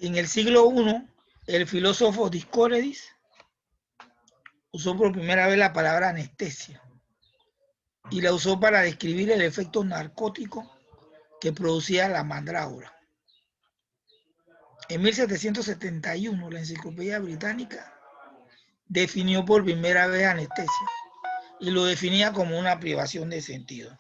En el siglo I, el filósofo Discórides usó por primera vez la palabra anestesia y la usó para describir el efecto narcótico que producía la mandrágora. En 1771, la Enciclopedia Británica definió por primera vez anestesia y lo definía como una privación de sentido.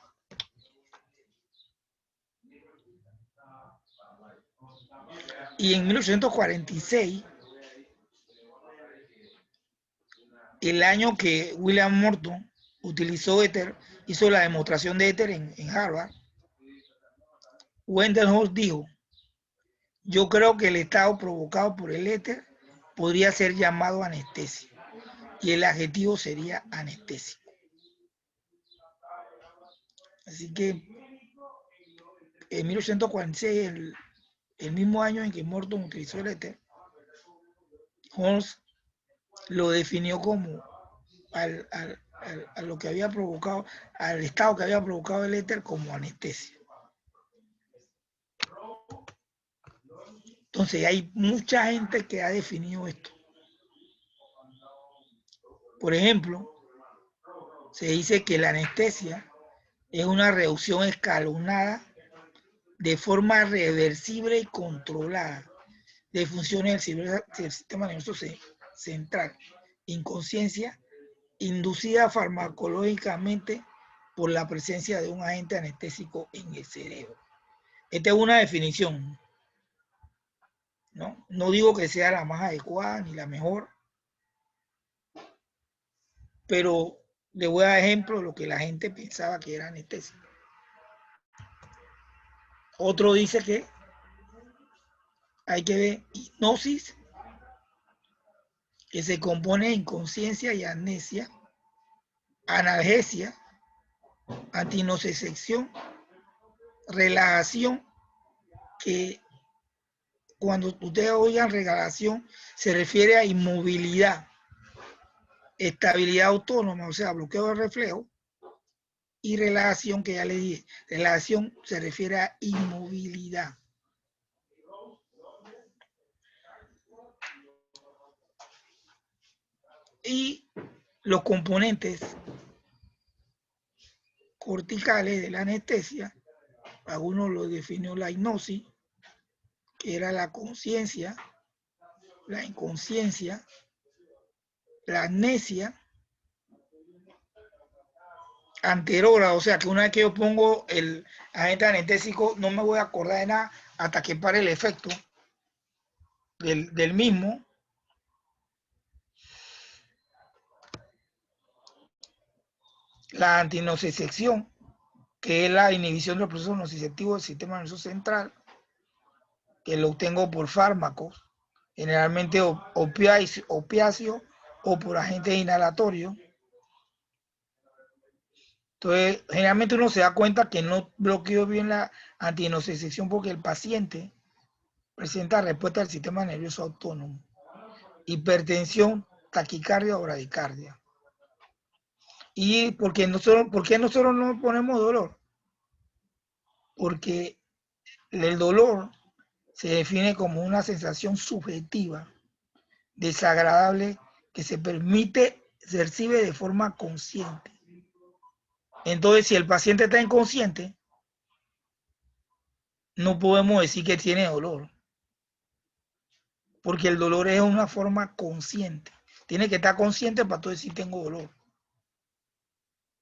Y en 1846, el año que William Morton utilizó éter, hizo la demostración de éter en Harvard, Wendell Holmes dijo: yo creo que el estado provocado por el éter podría ser llamado anestesia y el adjetivo sería anestésico. Así que en 1846, el mismo año en que Morton utilizó el éter, Holmes lo definió como a lo que había provocado, al estado que había provocado el éter como anestesia. Entonces hay mucha gente que ha definido esto. Por ejemplo, se dice que la anestesia es una reducción escalonada de forma reversible y controlada de funciones del sistema nervioso central, inconsciencia inducida farmacológicamente por la presencia de un agente anestésico en el cerebro. Esta es una definición, ¿no? No digo que sea la más adecuada ni la mejor, pero le voy a dar ejemplo de lo que la gente pensaba que era anestesia. Otro dice que hay que ver hipnosis, que se compone de inconsciencia y amnesia, analgesia, antinocicepción, relajación, que cuando ustedes oigan relajación se refiere a inmovilidad, estabilidad autónoma, o sea, bloqueo de reflejo, y relajación, que ya les dije, relajación se refiere a inmovilidad. Y los componentes corticales de la anestesia, algunos lo definió la hipnosis, que era la conciencia, la inconsciencia, la amnesia, anterora, o sea que una vez que yo pongo el agente anestésico no me voy a acordar de nada hasta que pare el efecto del mismo. La antinocicepción, que es la inhibición del proceso nociceptivo del sistema nervioso central, que lo obtengo por fármacos, generalmente opiáceos o por agentes inhalatorios. Entonces, generalmente uno se da cuenta que no bloqueó bien la antinocicepción porque el paciente presenta respuesta del sistema nervioso autónomo, hipertensión, taquicardia o bradicardia. ¿Y por qué nosotros no ponemos dolor? Porque el dolor se define como una sensación subjetiva, desagradable, que se percibe de forma consciente. Entonces, si el paciente está inconsciente, no podemos decir que tiene dolor, porque el dolor es una forma consciente. Tiene que estar consciente para tú decir tengo dolor.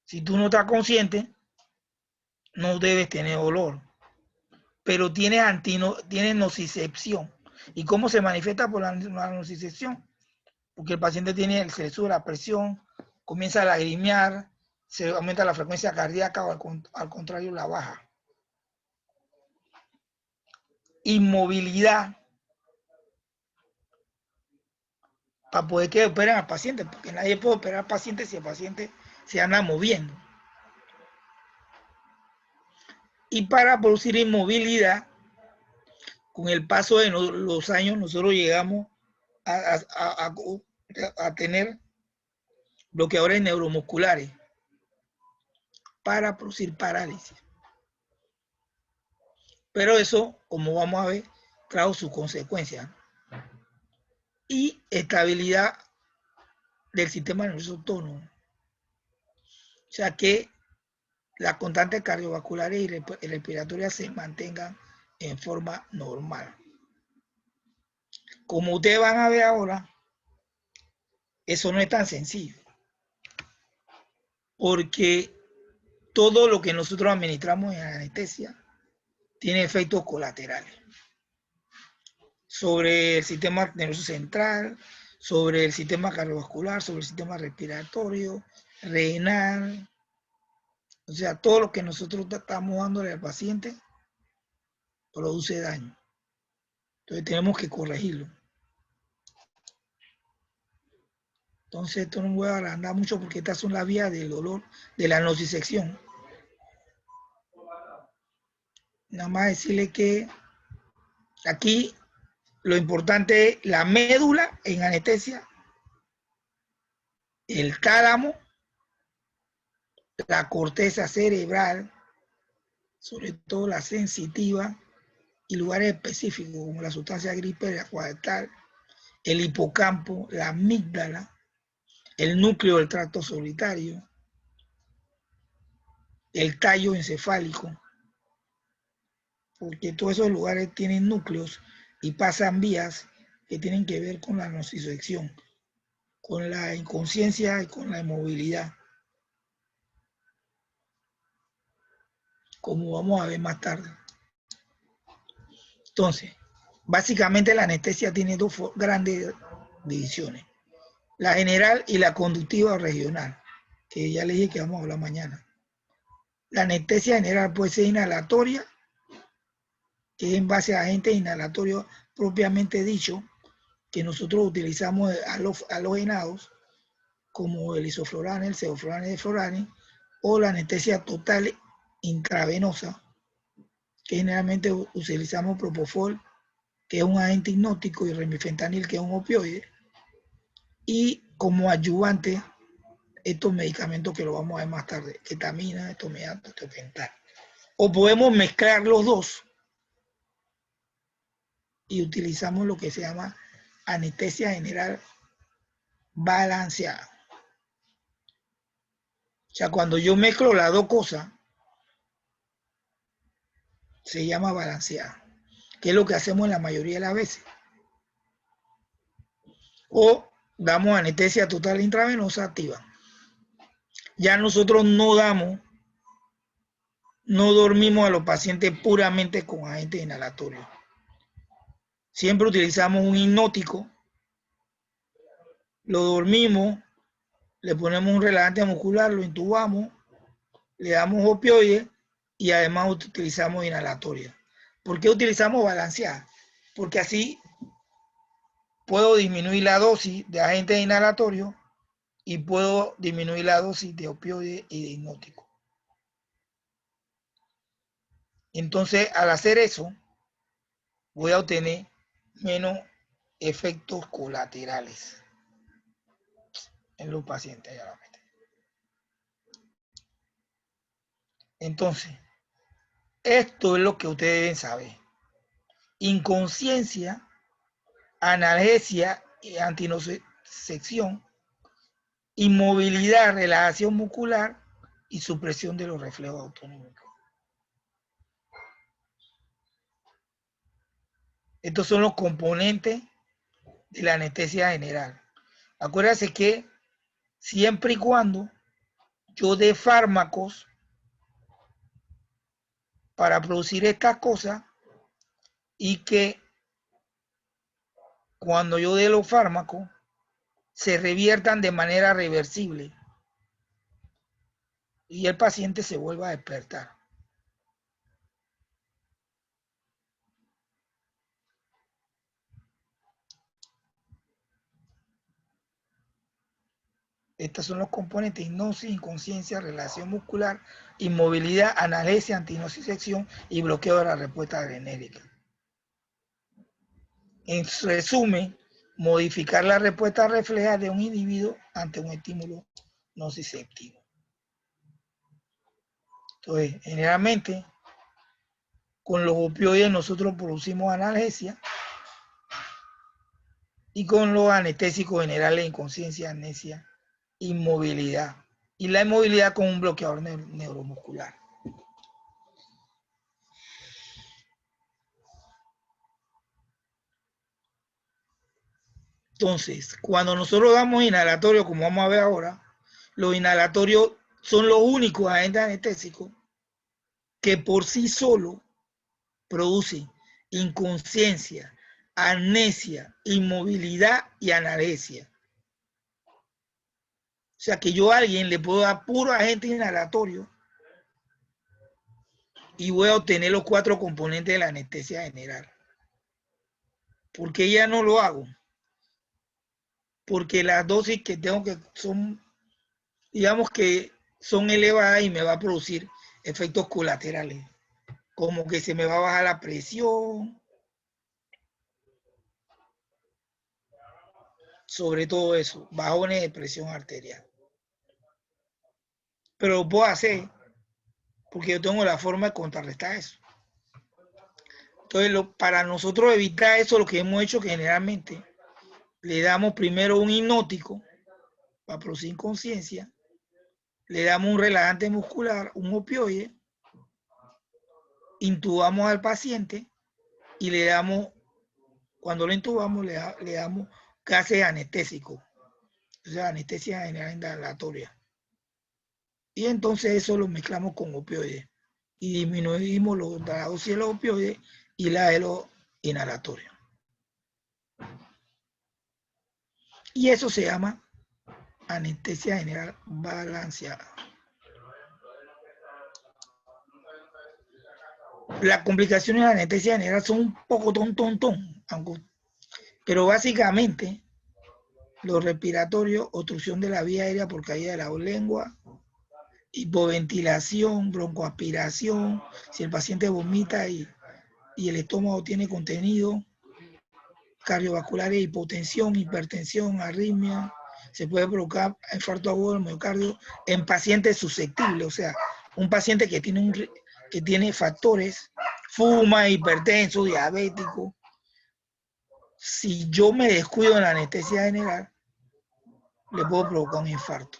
Si tú no estás consciente, no debes tener dolor, pero tienes nocicepción. ¿Y cómo se manifiesta por la nocicepción? Porque el paciente se le sube la presión, comienza a lagrimear, se aumenta la frecuencia cardíaca o al contrario la baja. Inmovilidad, para poder que operen al paciente, porque nadie puede operar al paciente si el paciente se anda moviendo. Y para producir inmovilidad, con el paso de los años, nosotros llegamos a tener bloqueadores neuromusculares para producir parálisis. Pero eso, como vamos a ver, claro, sus consecuencias. Y estabilidad del sistema nervioso autónomo. O sea, que las constantes cardiovasculares y respiratorias se mantengan en forma normal. Como ustedes van a ver ahora, eso no es tan sencillo. Porque todo lo que nosotros administramos en anestesia tiene efectos colaterales sobre el sistema nervioso central, sobre el sistema cardiovascular, sobre el sistema respiratorio, renal. O sea, todo lo que nosotros estamos dándole al paciente produce daño. Entonces tenemos que corregirlo. Entonces esto no voy a agrandar mucho porque estas son las vías del dolor de la nocicepción. Nada más decirle que aquí lo importante es la médula en anestesia, el tálamo, la corteza cerebral, sobre todo la sensitiva, y lugares específicos como la sustancia gripera coartal, el hipocampo, la amígdala, el núcleo del tracto solitario, el tallo encefálico, porque todos esos lugares tienen núcleos y pasan vías que tienen que ver con la nocicepción, con la inconsciencia y con la inmovilidad, como vamos a ver más tarde. Entonces, básicamente la anestesia tiene dos grandes divisiones, la general y la conductiva o regional, que ya les dije que vamos a hablar mañana. La anestesia general puede ser inhalatoria, que es en base a agentes inhalatorios propiamente dicho, que nosotros utilizamos halogenados, como el isoflurane, el sevoflurane, el deflurane, o la anestesia total intravenosa, que generalmente utilizamos propofol, que es un agente hipnótico, y remifentanil, que es un opioide, y como ayudante estos medicamentos que lo vamos a ver más tarde, ketamina, etomeato, etopental. O podemos mezclar los dos y utilizamos lo que se llama anestesia general balanceada. O sea, cuando yo mezclo las dos cosas, se llama balanceada, que es lo que hacemos en la mayoría de las veces. O damos anestesia total intravenosa activa. Ya nosotros no dormimos a los pacientes puramente con agentes inhalatorios. Siempre utilizamos un hipnótico, lo dormimos, le ponemos un relajante muscular, lo intubamos, le damos opioides y además utilizamos inhalatoria. ¿Por qué utilizamos balanceada? Porque así puedo disminuir la dosis de agentes inhalatorios y puedo disminuir la dosis de opioides y de hipnótico. Entonces, al hacer eso, voy a obtener menos efectos colaterales en los pacientes. Entonces, esto es lo que ustedes deben saber. Inconsciencia, analgesia y antinocicepción, inmovilidad, relajación muscular y supresión de los reflejos autonómicos. Estos son los componentes de la anestesia general. Acuérdense que siempre y cuando yo dé fármacos para producir estas cosas y que cuando yo dé los fármacos se reviertan de manera reversible y el paciente se vuelva a despertar. Estos son los componentes: hipnosis, inconsciencia, relajación muscular, inmovilidad, analgesia, antinocicepción y bloqueo de la respuesta adrenérgica. En resumen, modificar la respuesta refleja de un individuo ante un estímulo nociceptivo. Entonces, generalmente, Con los opioides nosotros producimos analgesia y con los anestésicos generales inconsciencia, amnesia, inmovilidad. Y la inmovilidad con un bloqueador neuromuscular. Entonces, cuando nosotros damos inhalatorio, como vamos a ver ahora, los inhalatorios son los únicos agentes anestésicos que por sí solos producen inconsciencia, amnesia, inmovilidad y analgesia. O sea que yo a alguien le puedo dar puro agente inhalatorio y voy a obtener los 4 componentes de la anestesia general. ¿Por qué ya no lo hago? Porque las dosis que tengo que son, digamos que son elevadas y me va a producir efectos colaterales, como que se me va a bajar la presión, sobre todo eso, bajones de presión arterial. Pero lo puedo hacer porque yo tengo la forma de contrarrestar eso. Entonces, para nosotros evitar eso, lo que hemos hecho que generalmente le damos primero un hipnótico para producir inconsciencia, le damos un relajante muscular, un opioide, intubamos al paciente y le damos, cuando lo intubamos, le damos gases anestésicos, o sea, anestesia general inhalatoria. Y entonces eso lo mezclamos con opioides y disminuimos la dosis de los opioides y la de los inhalatorios. Y eso se llama anestesia general balanceada. Las complicaciones de la anestesia general son un poco tontón, pero básicamente los respiratorios, obstrucción de la vía aérea por caída de la lengua, hipoventilación, broncoaspiración, si el paciente vomita y el estómago tiene contenido, cardiovasculares, hipotensión, hipertensión, arritmia, se puede provocar infarto agudo del miocardio en pacientes susceptibles, o sea, un paciente que tiene factores, fuma, hipertenso, diabético. Si yo me descuido en la anestesia general, le puedo provocar un infarto.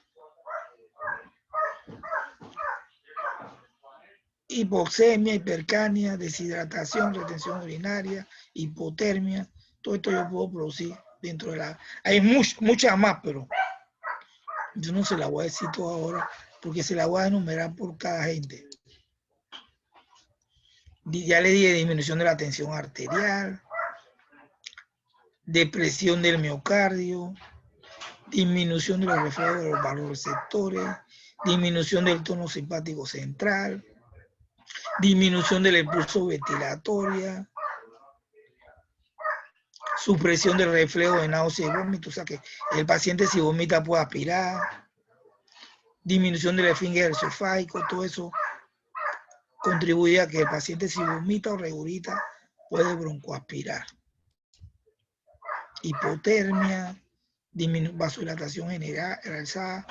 Hipoxemia, hipercania, deshidratación, retención urinaria, hipotermia, todo esto yo puedo producir dentro de la... Hay muchas más, pero yo no se la voy a decir todo ahora, porque se la voy a enumerar por cada gente. Ya le dije disminución de la tensión arterial, depresión del miocardio, disminución de los reflejos de los vasoreceptores, disminución del tono simpático central, disminución del impulso ventilatoria, supresión del reflejo de náusea y vómito, o sea que el paciente si vomita puede aspirar, disminución del esfínter esofágico, todo eso contribuye a que el paciente si vomita o regurgita puede broncoaspirar. Hipotermia, vasodilatación generalizada,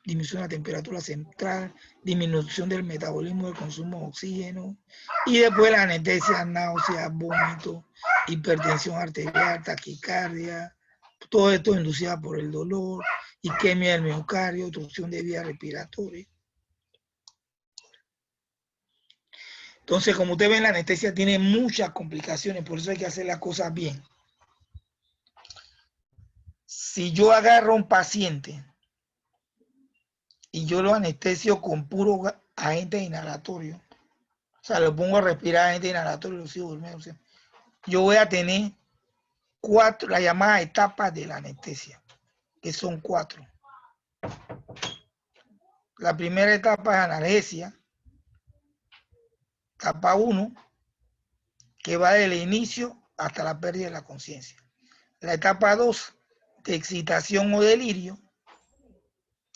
disminución de la temperatura central, disminución del metabolismo del consumo de oxígeno, y después la anestesia, náusea, vómito, hipertensión arterial, taquicardia, todo esto inducida por el dolor, isquemia del miocardio, obstrucción de vías respiratorias. Entonces, como ustedes ven, la anestesia tiene muchas complicaciones, por eso hay que hacer las cosas bien. Si yo agarro a un paciente y yo lo anestesio con puro agente inhalatorio, o sea, lo pongo a respirar agente inhalatorio y lo sigo durmiendo, o sea, yo voy a tener 4, las llamadas etapas de la anestesia, que son 4. La primera etapa es analgesia, etapa 1, que va del inicio hasta la pérdida de la conciencia. La etapa 2, de excitación o delirio,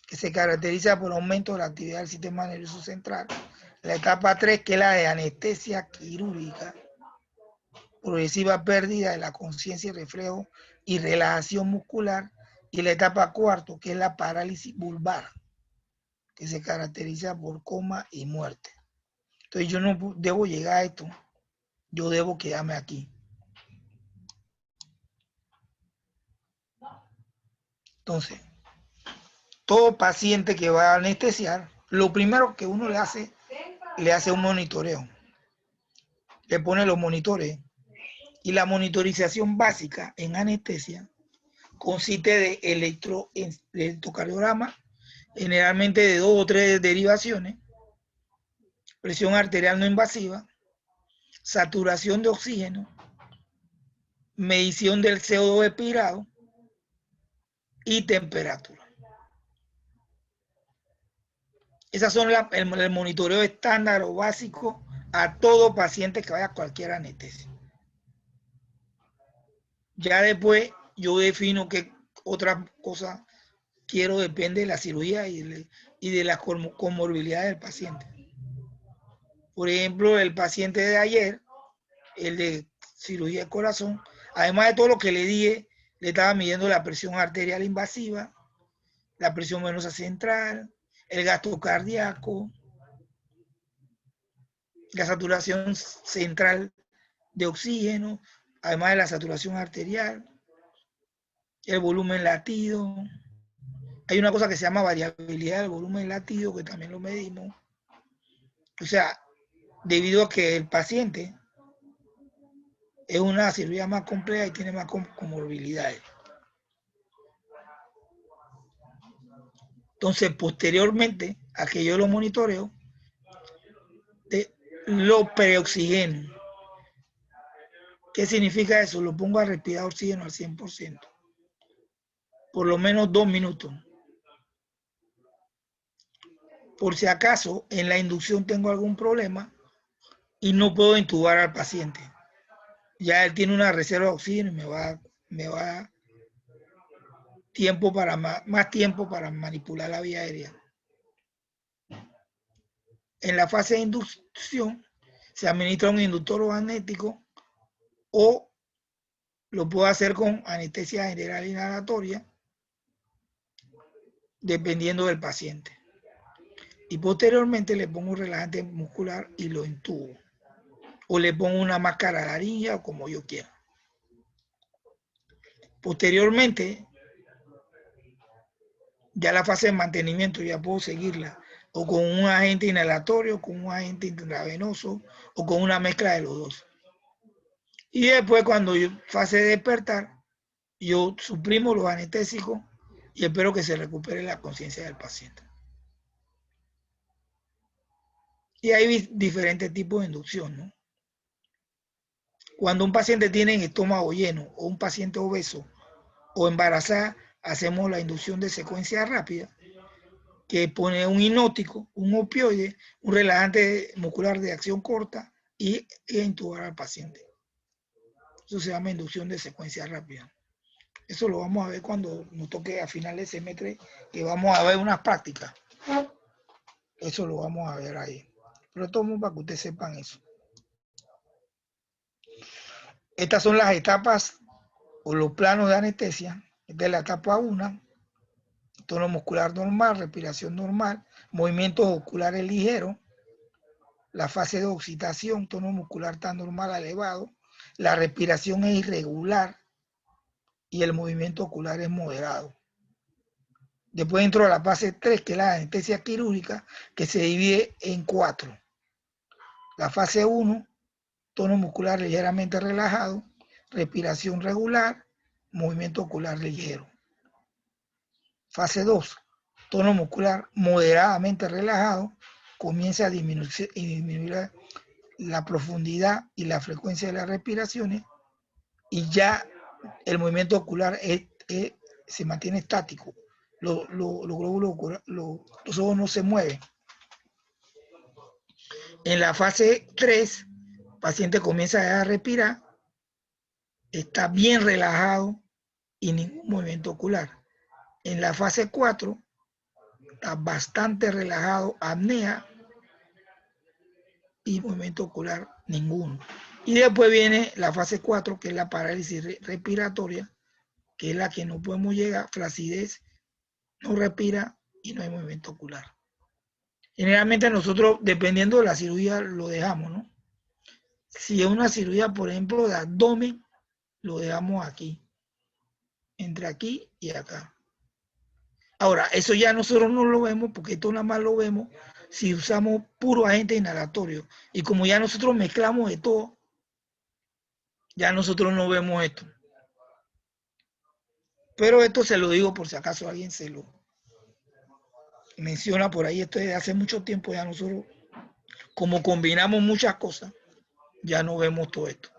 que se caracteriza por aumento de la actividad del sistema nervioso central. La etapa 3, que es la de anestesia quirúrgica, progresiva pérdida de la conciencia y reflejo y relajación muscular. Y la etapa 4, que es la parálisis vulvar, que se caracteriza por coma y muerte. Entonces yo no debo llegar a esto yo debo quedarme aquí. Entonces, todo paciente que va a anestesiar, lo primero que uno le hace un monitoreo. Le pone los monitores. Y la monitorización básica en anestesia consiste de electrocardiograma, generalmente de 2 o 3 derivaciones, presión arterial no invasiva, saturación de oxígeno, medición del CO2 expirado y temperatura. Esas son el monitoreo estándar o básico a todo paciente que vaya a cualquier anestesia. Ya después yo defino qué otra cosa quiero, depende de la cirugía y de la comorbilidad del paciente. Por ejemplo, el paciente de ayer, el de cirugía de corazón, además de todo lo que le dije, le estaba midiendo la presión arterial invasiva, la presión venosa central, el gasto cardíaco, la saturación central de oxígeno, además de la saturación arterial, el volumen latido. Hay una cosa que se llama variabilidad del volumen latido, que también lo medimos. O sea, debido a que el paciente es una cirugía más compleja y tiene más comorbilidades. Entonces, posteriormente a que yo lo monitoreo, lo preoxigeno. ¿Qué significa eso? Lo pongo a respirar oxígeno al 100%. Por lo menos 2 minutos. Por si acaso en la inducción tengo algún problema y no puedo intubar al paciente. Ya él tiene una reserva de oxígeno y me va tiempo para más tiempo para manipular la vía aérea. En la fase de inducción se administra un inductor magnético o lo puedo hacer con anestesia general inhalatoria, dependiendo del paciente. Y posteriormente le pongo un relajante muscular y lo intubo. O le pongo una máscara laringia o como yo quiera. Posteriormente, ya la fase de mantenimiento ya puedo seguirla o con un agente inhalatorio, con un agente intravenoso o con una mezcla de los dos. Y después cuando yo fase de despertar, yo suprimo los anestésicos y espero que se recupere la conciencia del paciente. Y hay diferentes tipos de inducción, ¿no? Cuando un paciente tiene el estómago lleno o un paciente obeso o embarazada, hacemos la inducción de secuencia rápida, que pone un hipnótico, un opioide, un relajante muscular de acción corta y intubar al paciente. Eso se llama inducción de secuencia rápida. Eso lo vamos a ver cuando nos toque a final de semestre, que vamos a ver unas prácticas. Eso lo vamos a ver ahí. Pero todo para que ustedes sepan eso. Estas son las etapas o los planos de anestesia. Esta es la etapa 1, tono muscular normal, respiración normal, movimientos oculares ligeros, la fase de excitación, tono muscular tan normal elevado, la respiración es irregular y el movimiento ocular es moderado. Después entro a la fase 3, que es la anestesia quirúrgica, que se divide en 4. La fase 1, tono muscular ligeramente relajado, respiración regular, movimiento ocular ligero. Fase 2, tono muscular moderadamente relajado, comienza a disminuir la profundidad y la frecuencia de las respiraciones y ya el movimiento ocular se mantiene estático. Los glóbulos, los ojos no se mueven. En la fase 3, el paciente comienza a respirar, está bien relajado y ningún movimiento ocular. En la fase 4, está bastante relajado, apnea y movimiento ocular ninguno. Y después viene la fase 4, que es la parálisis respiratoria, que es la que no podemos llegar, flacidez, no respira y no hay movimiento ocular. Generalmente nosotros, dependiendo de la cirugía, lo dejamos, ¿no? Si es una cirugía, por ejemplo, de abdomen, lo dejamos aquí, entre aquí y acá. Ahora, eso ya nosotros no lo vemos porque esto nada más lo vemos si usamos puro agente inhalatorio. Y como ya nosotros mezclamos de todo, ya nosotros no vemos esto. Pero esto se lo digo por si acaso alguien se lo menciona por ahí. Esto es de hace mucho tiempo ya nosotros, como combinamos muchas cosas, ya no vemos todo esto.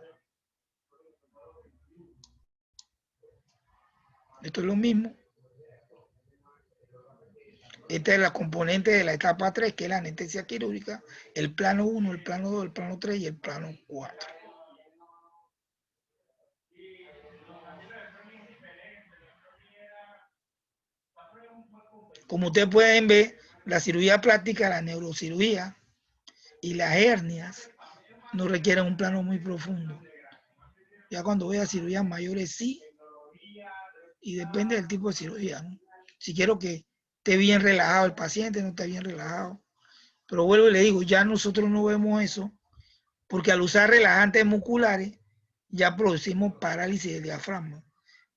Esto es lo mismo. Esta es la componente de la etapa 3, que es la anestesia quirúrgica, el plano 1, el plano 2, el plano 3 y el plano 4. Como ustedes pueden ver, la cirugía plástica, la neurocirugía y las hernias no requieren un plano muy profundo. Ya cuando voy a cirugías mayores sí, y depende del tipo de cirugía, ¿no? Si quiero que esté bien relajado el paciente, no está bien relajado. Pero vuelvo y le digo, ya nosotros no vemos eso, porque al usar relajantes musculares, ya producimos parálisis del diafragma.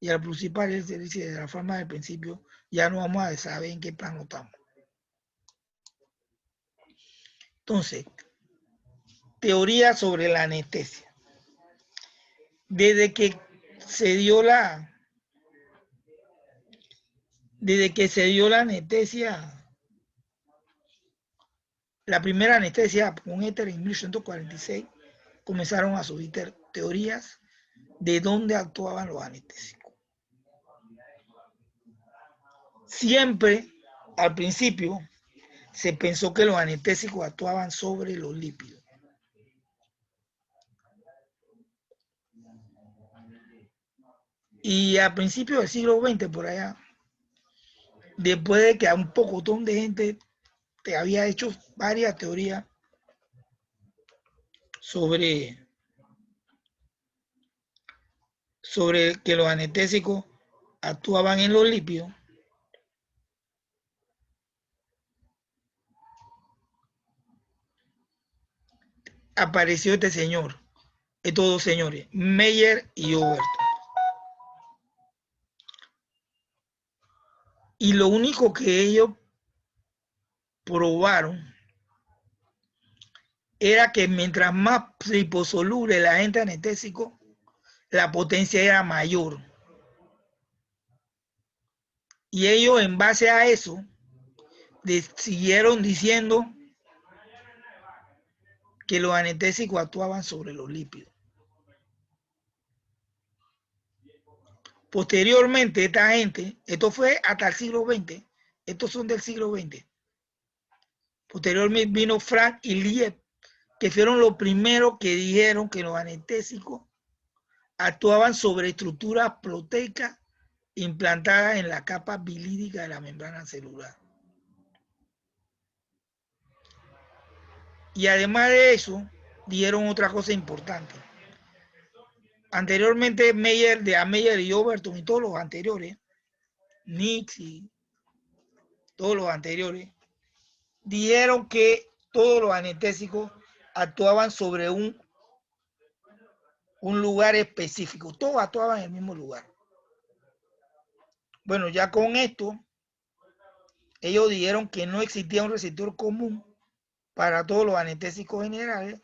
Y al producir parálisis del diafragma del principio, ya no vamos a saber en qué plano estamos. Entonces, teoría sobre la anestesia. Desde que se dio la anestesia, la primera anestesia con éter en 1846, comenzaron a subir teorías de dónde actuaban los anestésicos. Siempre, al principio, se pensó que los anestésicos actuaban sobre los lípidos. Y a principios del siglo XX, por allá, después de que un pocotón de gente te había hecho varias teorías sobre que los anestésicos actuaban en los lípidos, apareció este señor, estos dos señores, Meyer y Overton. Y lo único que ellos probaron era que mientras más liposoluble el agente anestésico, la potencia era mayor. Y ellos, en base a eso, siguieron diciendo que los anestésicos actuaban sobre los lípidos. Posteriormente, esta gente, esto fue hasta el siglo XX, estos son del siglo XX. Posteriormente vino Frank y Lieb, que fueron los primeros que dijeron que los anestésicos actuaban sobre estructuras proteicas implantadas en la capa bilídica de la membrana celular. Y además de eso, dijeron otra cosa importante. Anteriormente, Meyer y Overton y todos los anteriores, Nix y todos los anteriores, dijeron que todos los anestésicos actuaban sobre un lugar específico. Todos actuaban en el mismo lugar. Bueno, ya con esto, ellos dijeron que no existía un receptor común para todos los anestésicos generales,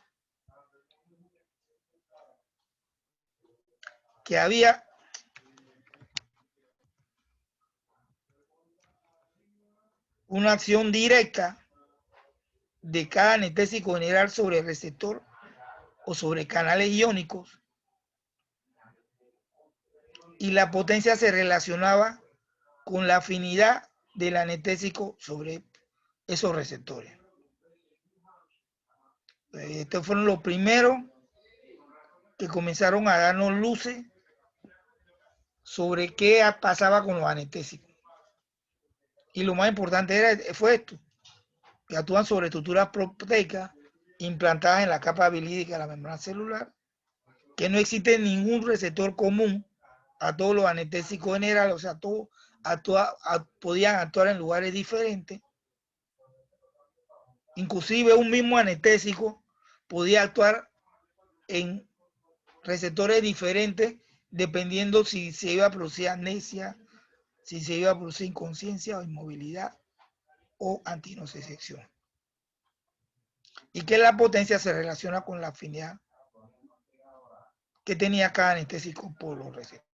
que había una acción directa de cada anestésico general sobre el receptor o sobre canales iónicos, y la potencia se relacionaba con la afinidad del anestésico sobre esos receptores. Estos fueron los primeros que comenzaron a darnos luces sobre qué pasaba con los anestésicos. Y lo más importante fue esto, que actúan sobre estructuras proteicas implantadas en la capa bilídica de la membrana celular, que no existe ningún receptor común a todos los anestésicos generales, o sea, todos podían actuar en lugares diferentes. Inclusive un mismo anestésico podía actuar en receptores diferentes dependiendo si se iba a producir amnesia, si se iba a producir inconsciencia o inmovilidad o antinocicepción. Y que la potencia se relaciona con la afinidad que tenía cada anestésico por los receptores.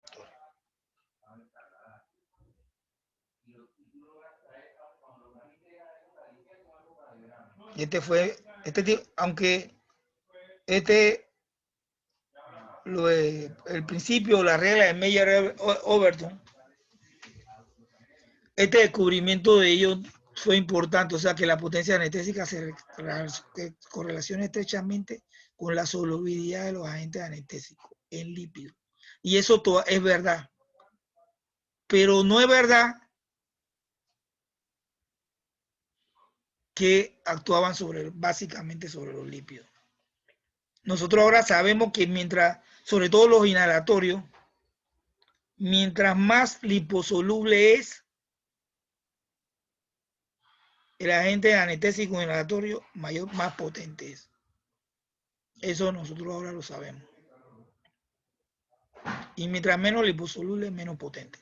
Este fue, aunque el principio, la regla de Meyer-Overton, este descubrimiento de ellos fue importante, o sea que la potencia anestésica se correlaciona estrechamente con la solubilidad de los agentes anestésicos en lípidos. Y eso es verdad. Pero no es verdad que actuaban básicamente sobre los lípidos. Nosotros ahora sabemos que sobre todo los inhalatorios, mientras más liposoluble es el agente anestésico inhalatorio, más potente es. Eso nosotros ahora lo sabemos. Y mientras menos liposoluble, menos potente.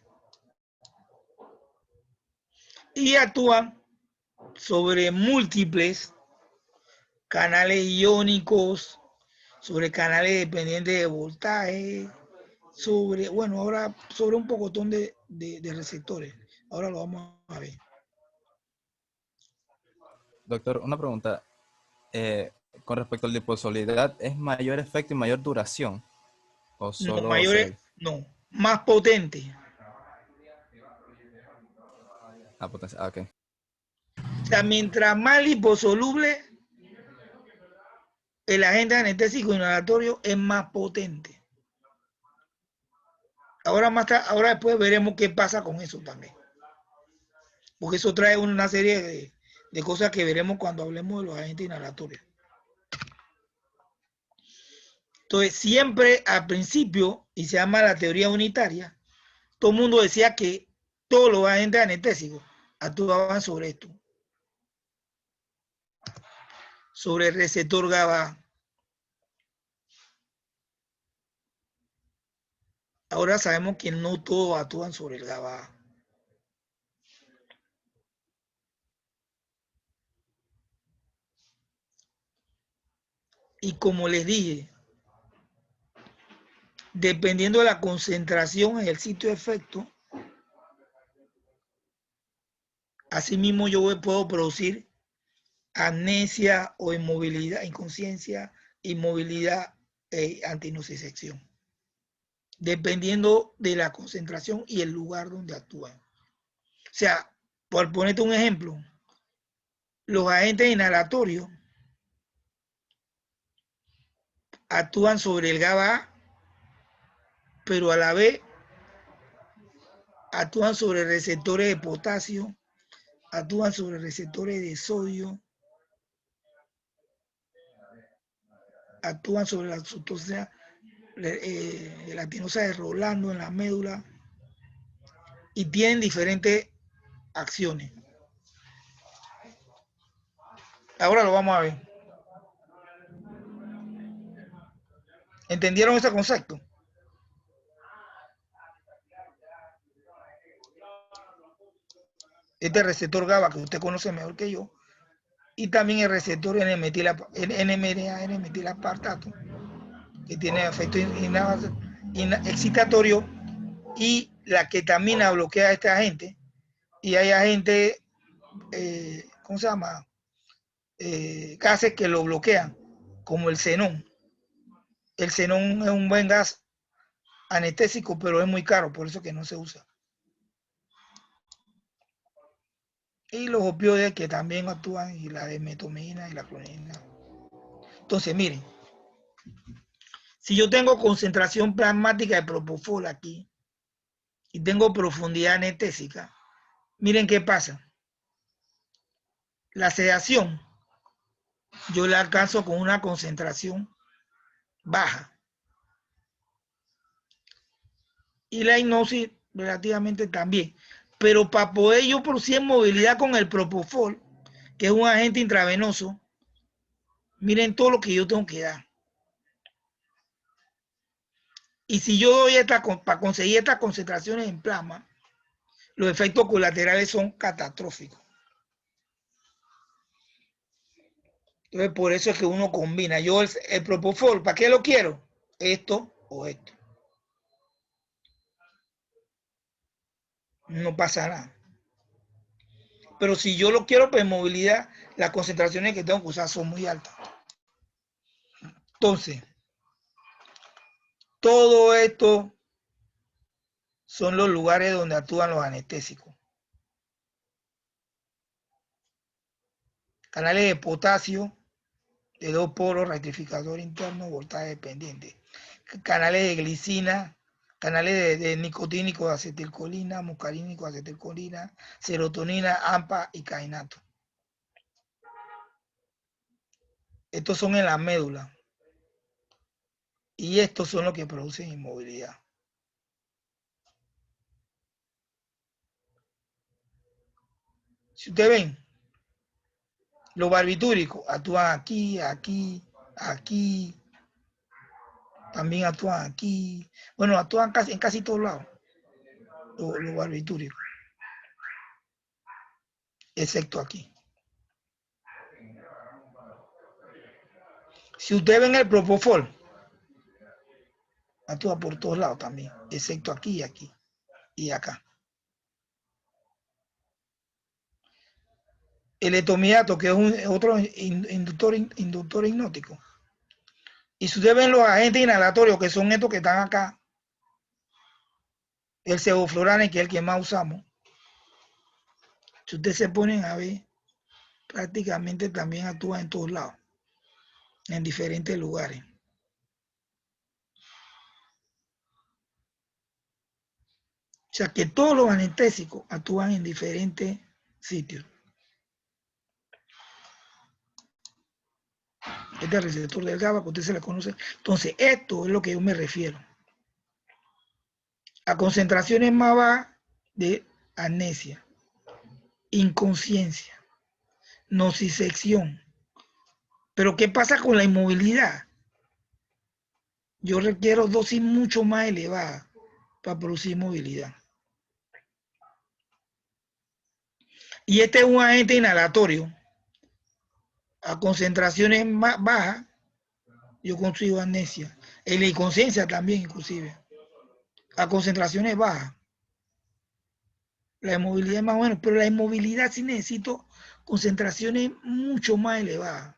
Y actúan sobre múltiples canales iónicos, sobre canales dependientes de voltaje, sobre un pocotón de receptores. Ahora lo vamos a ver. Doctor, una pregunta. Con respecto a la liposolubilidad, ¿es mayor efecto y mayor duración? ¿O solo no, más potente. potencia? Ok. O sea, mientras más liposoluble, el agente anestésico inhalatorio es más potente. Ahora después veremos qué pasa con eso también. Porque eso trae una serie de cosas que veremos cuando hablemos de los agentes inhalatorios. Entonces, siempre al principio, y se llama la teoría unitaria, todo el mundo decía que todos los agentes anestésicos actuaban sobre esto. Sobre el receptor GABA. Ahora sabemos que no todos actúan sobre el GABA. Y como les dije, dependiendo de la concentración en el sitio de efecto, asimismo yo puedo producir amnesia o inmovilidad, inconsciencia, inmovilidad e antinocicepción, dependiendo de la concentración y el lugar donde actúan. O sea, por ponerte un ejemplo, los agentes inhalatorios actúan sobre el GABA, pero a la vez actúan sobre receptores de potasio, actúan sobre receptores de sodio, actúan sobre la sustancia gelatinosa de Rolando en la médula y tienen diferentes acciones. Ahora lo vamos a ver. ¿Entendieron ese concepto? Este receptor GABA que usted conoce mejor que yo, y también el receptor N-metilaspartato, que tiene efecto excitatorio, y la ketamina bloquea a este agente, y hay agentes, ¿cómo se llama? Gases que lo bloquean, como el xenón. El xenón es un buen gas anestésico, pero es muy caro, por eso que no se usa. Y los opioides que también actúan, y la metomina y la clonidina. Entonces, miren, si yo tengo concentración plasmática de propofol aquí y tengo profundidad anestésica, miren qué pasa. La sedación yo la alcanzo con una concentración baja. Y la hipnosis relativamente también. Pero para poder yo producir movilidad con el propofol, que es un agente intravenoso, miren todo lo que yo tengo que dar. Y si yo doy para conseguir estas concentraciones en plasma, los efectos colaterales son catastróficos. Entonces, por eso es que uno combina. Yo el propofol, ¿para qué lo quiero? Esto o esto. No pasa nada. Pero si yo lo quiero para movilidad, las concentraciones que tengo que usar son muy altas. Entonces, todo esto son los lugares donde actúan los anestésicos. Canales de potasio, de 2 poros, rectificador interno, voltaje dependiente. Canales de glicina, canales de nicotínico de acetilcolina, muscarínico de acetilcolina, serotonina, AMPA y cainato. Estos son en la médula. Y estos son los que producen inmovilidad. Si ustedes ven, los barbitúricos actúan aquí, aquí, aquí. También actúan aquí. Bueno, actúan en casi todos lados. Los barbitúricos. Excepto aquí. Si ustedes ven el propofol, actúa por todos lados también, excepto aquí y aquí y acá. El etomidato, que es otro inductor hipnótico. Y si ustedes ven los agentes inhalatorios, que son estos que están acá, el sevoflurane, que es el que más usamos, si ustedes se ponen a ver, prácticamente también actúa en todos lados, en diferentes lugares. O sea que todos los anestésicos actúan en diferentes sitios. Este receptor del GABA, que usted se le conoce. Entonces, esto es lo que yo me refiero. A concentraciones más bajas de amnesia, inconsciencia, nocicepción. Pero ¿qué pasa con la inmovilidad? Yo requiero dosis mucho más elevadas para producir movilidad. Y este es un agente inhalatorio. A concentraciones más bajas, yo consigo amnesia. En la inconsciencia también, inclusive. A concentraciones bajas. La inmovilidad es más o menos, pero la inmovilidad sí necesito concentraciones mucho más elevadas.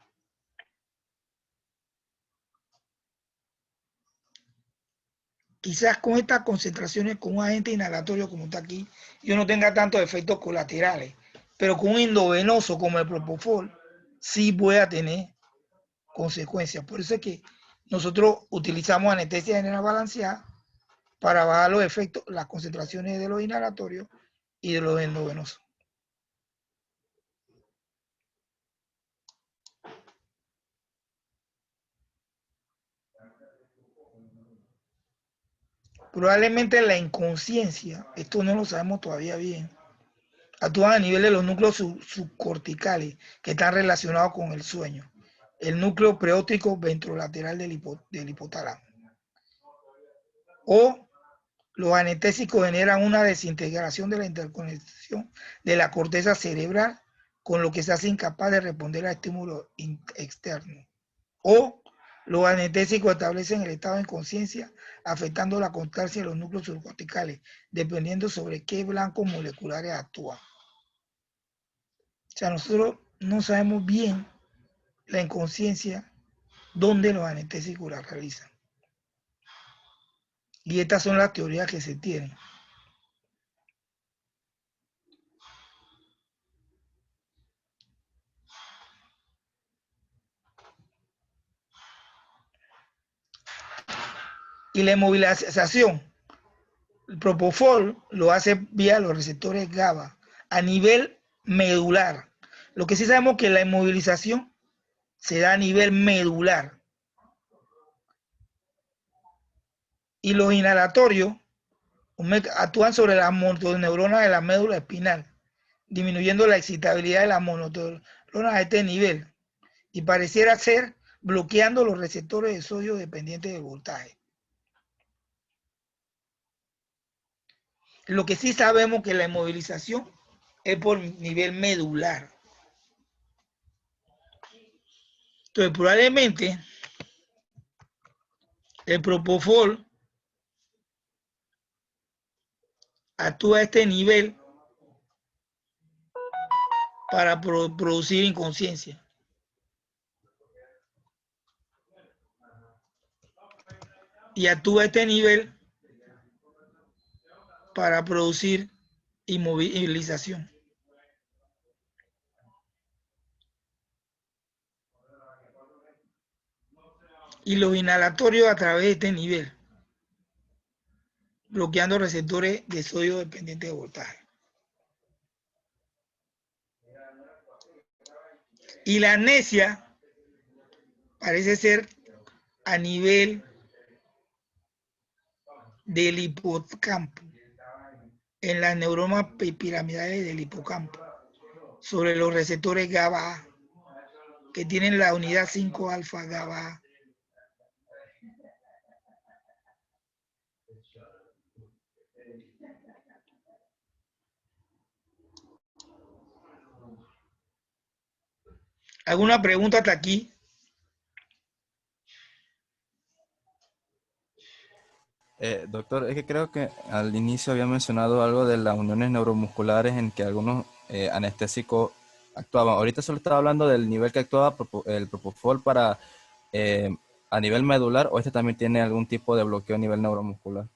Quizás con estas concentraciones, con un agente inhalatorio como está aquí, yo no tenga tantos efectos colaterales, pero con un endovenoso como el propofol, sí voy a tener consecuencias. Por eso es que nosotros utilizamos anestesia general balanceada para bajar los efectos, las concentraciones de los inhalatorios y de los endovenosos. Probablemente la inconsciencia, esto no lo sabemos todavía bien, actúan a nivel de los núcleos subcorticales que están relacionados con el sueño. El núcleo preóptico ventrolateral del hipotálamo. O los anestésicos generan una desintegración de la interconexión de la corteza cerebral, con lo que se hace incapaz de responder a estímulos externos. O los anestésicos establecen el estado de inconsciencia, afectando la constancia de los núcleos subcorticales, dependiendo sobre qué blancos moleculares actúan. O sea, nosotros no sabemos bien la inconsciencia dónde los anestésicos la realizan. Y estas son las teorías que se tienen. Y la inmovilización, el propofol lo hace vía los receptores GABA a nivel medular. Lo que sí sabemos es que la inmovilización se da a nivel medular. Y los inhalatorios actúan sobre las motoneuronas de la médula espinal, disminuyendo la excitabilidad de las mononeuronas a este nivel, y pareciera ser bloqueando los receptores de sodio dependientes del voltaje. Lo que sí sabemos que la inmovilización es por nivel medular. Entonces, probablemente el propofol actúa a este nivel para producir inconsciencia. Y actúa a este nivel para producir inmovilización. Y los inhalatorios a través de este nivel, bloqueando receptores de sodio dependientes de voltaje. Y la amnesia parece ser a nivel del hipocampo, en las neuronas piramidales del hipocampo, sobre los receptores GABA, que tienen la unidad 5-alfa GABA. ¿Alguna pregunta hasta aquí? Doctor, es que creo que al inicio había mencionado algo de las uniones neuromusculares en que algunos anestésicos actuaban. Ahorita solo estaba hablando del nivel que actuaba el propofol para a nivel medular, o este también tiene algún tipo de bloqueo a nivel neuromuscular.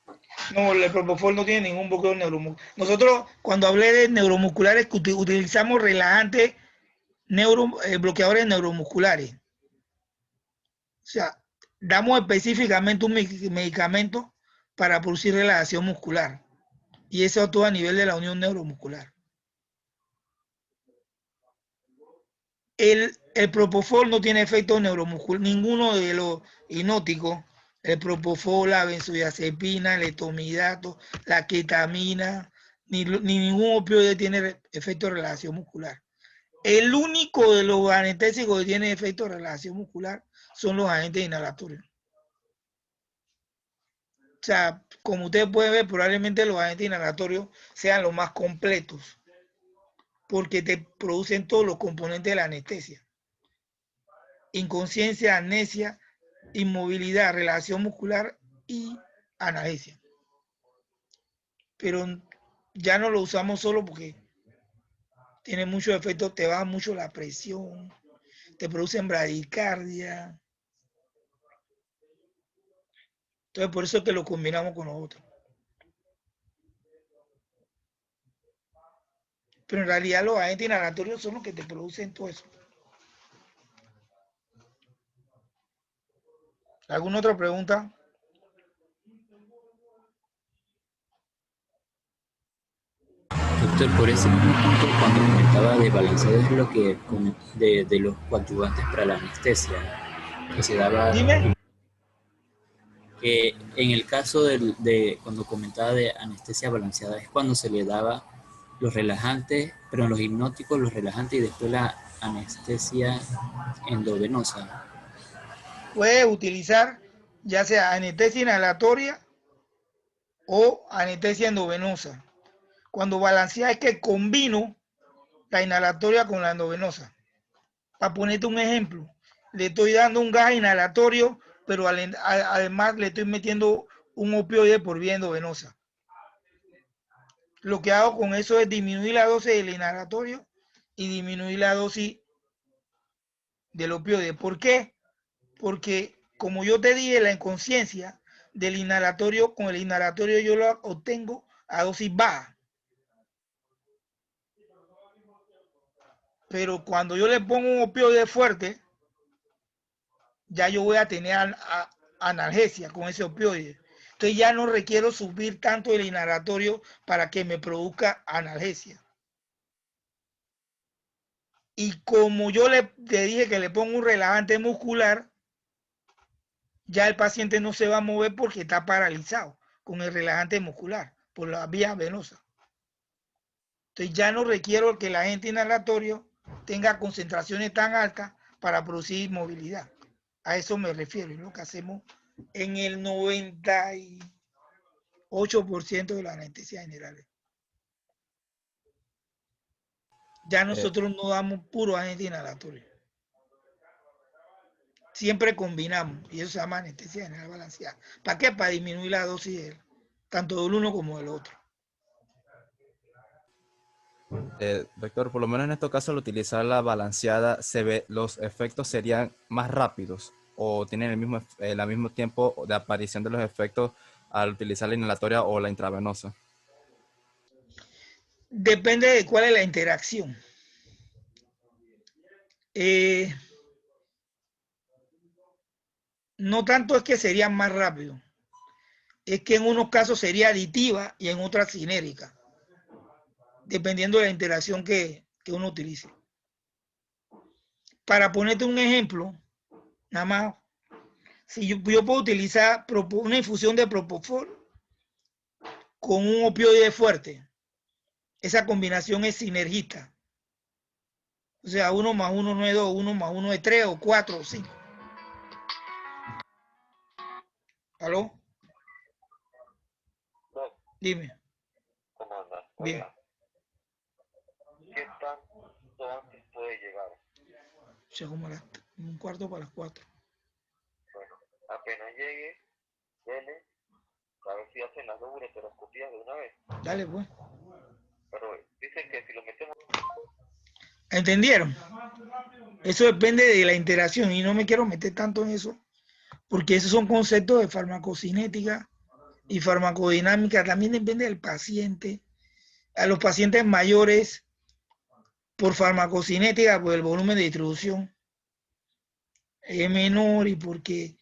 No, el propofol no tiene ningún bloqueo neuromuscular. Nosotros, cuando hablé de neuromusculares, utilizamos relajantes bloqueadores neuromusculares. O sea, damos específicamente un medicamento para producir relajación muscular. Y eso actúa a nivel de la unión neuromuscular. El propofol no tiene efecto neuromuscular, ninguno de los hipnóticos, el propofol, la benzodiazepina, el etomidato, la ketamina, ni ningún opioide tiene efecto de relajación muscular. El único de los anestésicos que tiene efecto de relajación muscular son los agentes inhalatorios. O sea, como ustedes pueden ver, probablemente los agentes inhalatorios sean los más completos, porque te producen todos los componentes de la anestesia. Inconsciencia, amnesia, inmovilidad, relajación muscular y analgesia. Pero ya no lo usamos solo porque tiene muchos efectos, te baja mucho la presión, te producen bradicardia. Entonces, por eso es que lo combinamos con los otros. Pero en realidad los agentes inhalatorios son los que te producen todo eso. ¿Alguna otra pregunta? Doctor, por ese punto, cuando comentaba de balanceado es lo que de los coadyuvantes para la anestesia, que se daba, Dime. que en el caso de cuando comentaba de anestesia balanceada es cuando se le daba los relajantes, pero en los hipnóticos los relajantes y después la anestesia endovenosa. Puedes utilizar ya sea anestesia inhalatoria o anestesia endovenosa. Cuando balancea es que combino la inhalatoria con la endovenosa. Para ponerte un ejemplo, le estoy dando un gas inhalatorio, pero además le estoy metiendo un opioide por vía endovenosa. Lo que hago con eso es disminuir la dosis del inhalatorio y disminuir la dosis del opioide. ¿Por qué? Porque, como yo te dije, la inconsciencia del inhalatorio, con el inhalatorio yo lo obtengo a dosis baja. Pero cuando yo le pongo un opioide fuerte, ya yo voy a tener analgesia con ese opioide. Entonces ya no requiero subir tanto el inhalatorio para que me produzca analgesia. Y como yo le dije que le pongo un relajante muscular, ya el paciente no se va a mover porque está paralizado con el relajante muscular por la vía venosa. Entonces ya no requiero que el agente inhalatorio tenga concentraciones tan altas para producir movilidad. A eso me refiero, es lo que hacemos en el 90 8% de la anestesia general. Ya nosotros no damos puro agente inhalatorio. Siempre combinamos, y eso se llama anestesia general balanceada. ¿Para qué? Para disminuir la dosis tanto del uno como del otro. Doctor, por lo menos en estos casos, al utilizar la balanceada, los efectos serían más rápidos o tienen el mismo tiempo de aparición de los efectos al utilizar la inhalatoria o la intravenosa. Depende de cuál es la interacción. No tanto es que sería más rápido, es que en unos casos sería aditiva y en otras sinérgica, dependiendo de la interacción que uno utilice. Para ponerte un ejemplo, nada más, si yo puedo utilizar una infusión de propofol con un opioide fuerte, esa combinación es sinergista. O sea, 1 más 1 no es 2, 1 más 1 es 3 o 4 o 5. ¿Aló? No, Dime. ¿cómo andas? Bien. ¿Qué tanto antes puede llegar? O sea, como un cuarto para las 4. Bueno, apenas llegue, dele, a ver si hacen las 2 ureteroscopías de una vez. Dale, pues. Pero dicen que si lo metemos... ¿Entendieron? Eso depende de la interacción y no me quiero meter tanto en eso, porque esos son conceptos de farmacocinética y farmacodinámica. También depende del paciente. A los pacientes mayores, por farmacocinética, por el volumen de distribución es menor y porque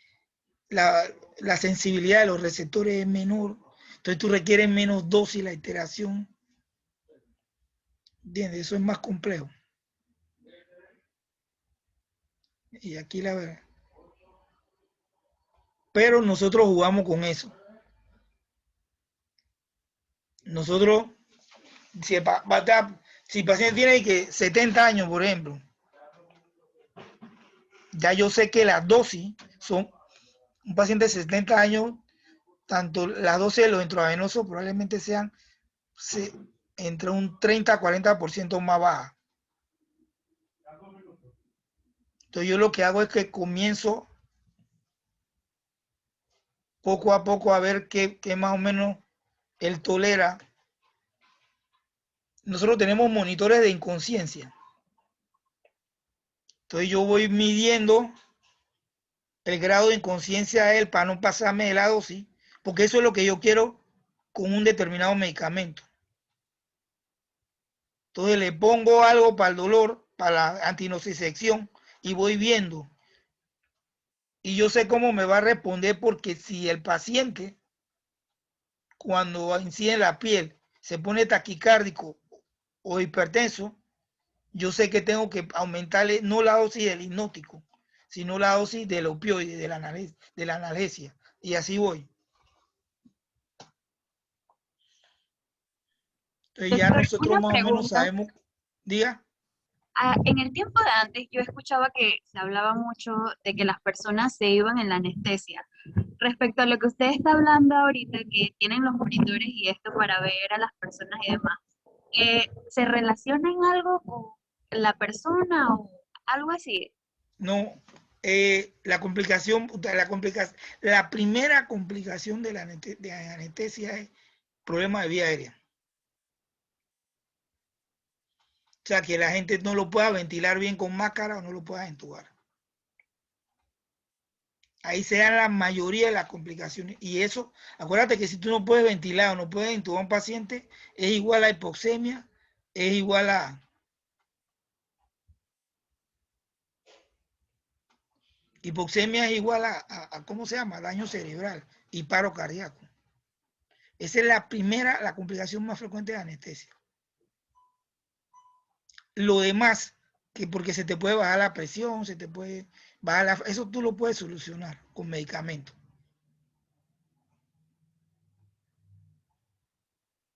la sensibilidad de los receptores es menor. Entonces tú requieres menos dosis la iteración. ¿Entiendes? Eso es más complejo. Y aquí la verdad. Pero nosotros jugamos con eso. Nosotros, si el paciente tiene que 70 años, por ejemplo, ya yo sé que las dosis son, un paciente de 70 años, tanto las dosis de los intravenosos probablemente sean entre un 30 a 40% más bajas. Entonces yo lo que hago es que comienzo poco a poco a ver qué más o menos él tolera. Nosotros tenemos monitores de inconsciencia. Entonces yo voy midiendo el grado de inconsciencia de él para no pasarme de la dosis, porque eso es lo que yo quiero con un determinado medicamento. Entonces le pongo algo para el dolor, para la antinocicepción, y voy viendo. Y yo sé cómo me va a responder, porque si el paciente, cuando incide en la piel, se pone taquicárdico o hipertenso, yo sé que tengo que aumentarle no la dosis del hipnótico, sino la dosis del opioide, de la analgesia. Y así voy. Entonces ya Doctor, nosotros una más o menos pregunta. sabemos, diga. En el tiempo de antes yo escuchaba que se hablaba mucho de que las personas se iban en la anestesia. Respecto a lo que usted está hablando ahorita, que tienen los monitores y esto para ver a las personas y demás, ¿se relaciona en algo con la persona o algo así? No, la primera complicación de la anestesia es problema de vía aérea. O sea, que la gente no lo pueda ventilar bien con máscara o no lo pueda entubar. Ahí se dan la mayoría de las complicaciones. Y eso, acuérdate que si tú no puedes ventilar o no puedes entubar a un paciente, es igual a hipoxemia, es igual a... Hipoxemia es igual a ¿cómo se llama? Daño cerebral y paro cardíaco. Esa es la complicación más frecuente de anestesia. Lo demás, que porque se te puede bajar la presión, se te puede bajar eso tú lo puedes solucionar con medicamentos.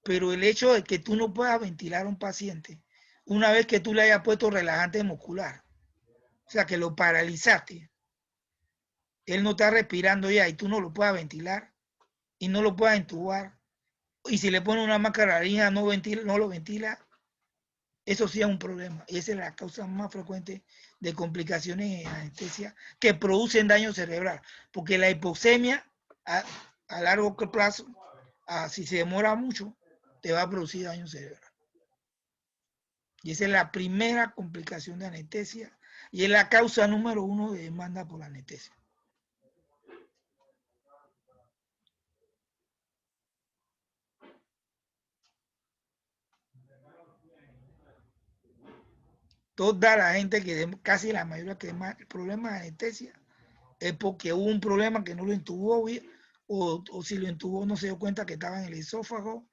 Pero el hecho de que tú no puedas ventilar a un paciente, una vez que tú le hayas puesto relajante muscular, o sea, que lo paralizaste, él no está respirando ya y tú no lo puedas ventilar y no lo puedas entubar, y si le pone una mascarilla no lo ventila, eso sí es un problema. Y esa es la causa más frecuente de complicaciones en anestesia que producen daño cerebral. Porque la hipoxemia a largo plazo, si se demora mucho, te va a producir daño cerebral. Y esa es la primera complicación de anestesia y es la causa número 1 de demanda por anestesia. Toda la gente casi la mayoría que más problemas de anestesia es porque hubo un problema que no lo intubó o si lo intubó no se dio cuenta que estaba en el esófago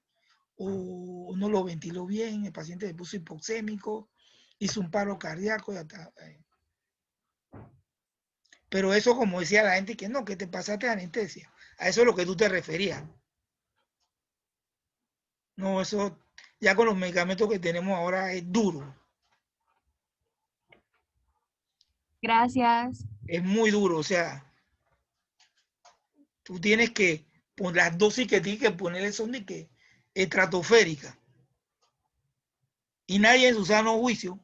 o no lo ventiló bien, el paciente se puso hipoxémico, hizo un paro cardíaco y hasta, pero eso, como decía la gente, que no, que te pasaste de anestesia. A eso es lo que tú te referías. No, eso ya con los medicamentos que tenemos ahora es duro. Gracias. Es muy duro, o sea, tú tienes que, por las dosis que tienes que ponerle son de que estratosféricas. Y nadie en su sano juicio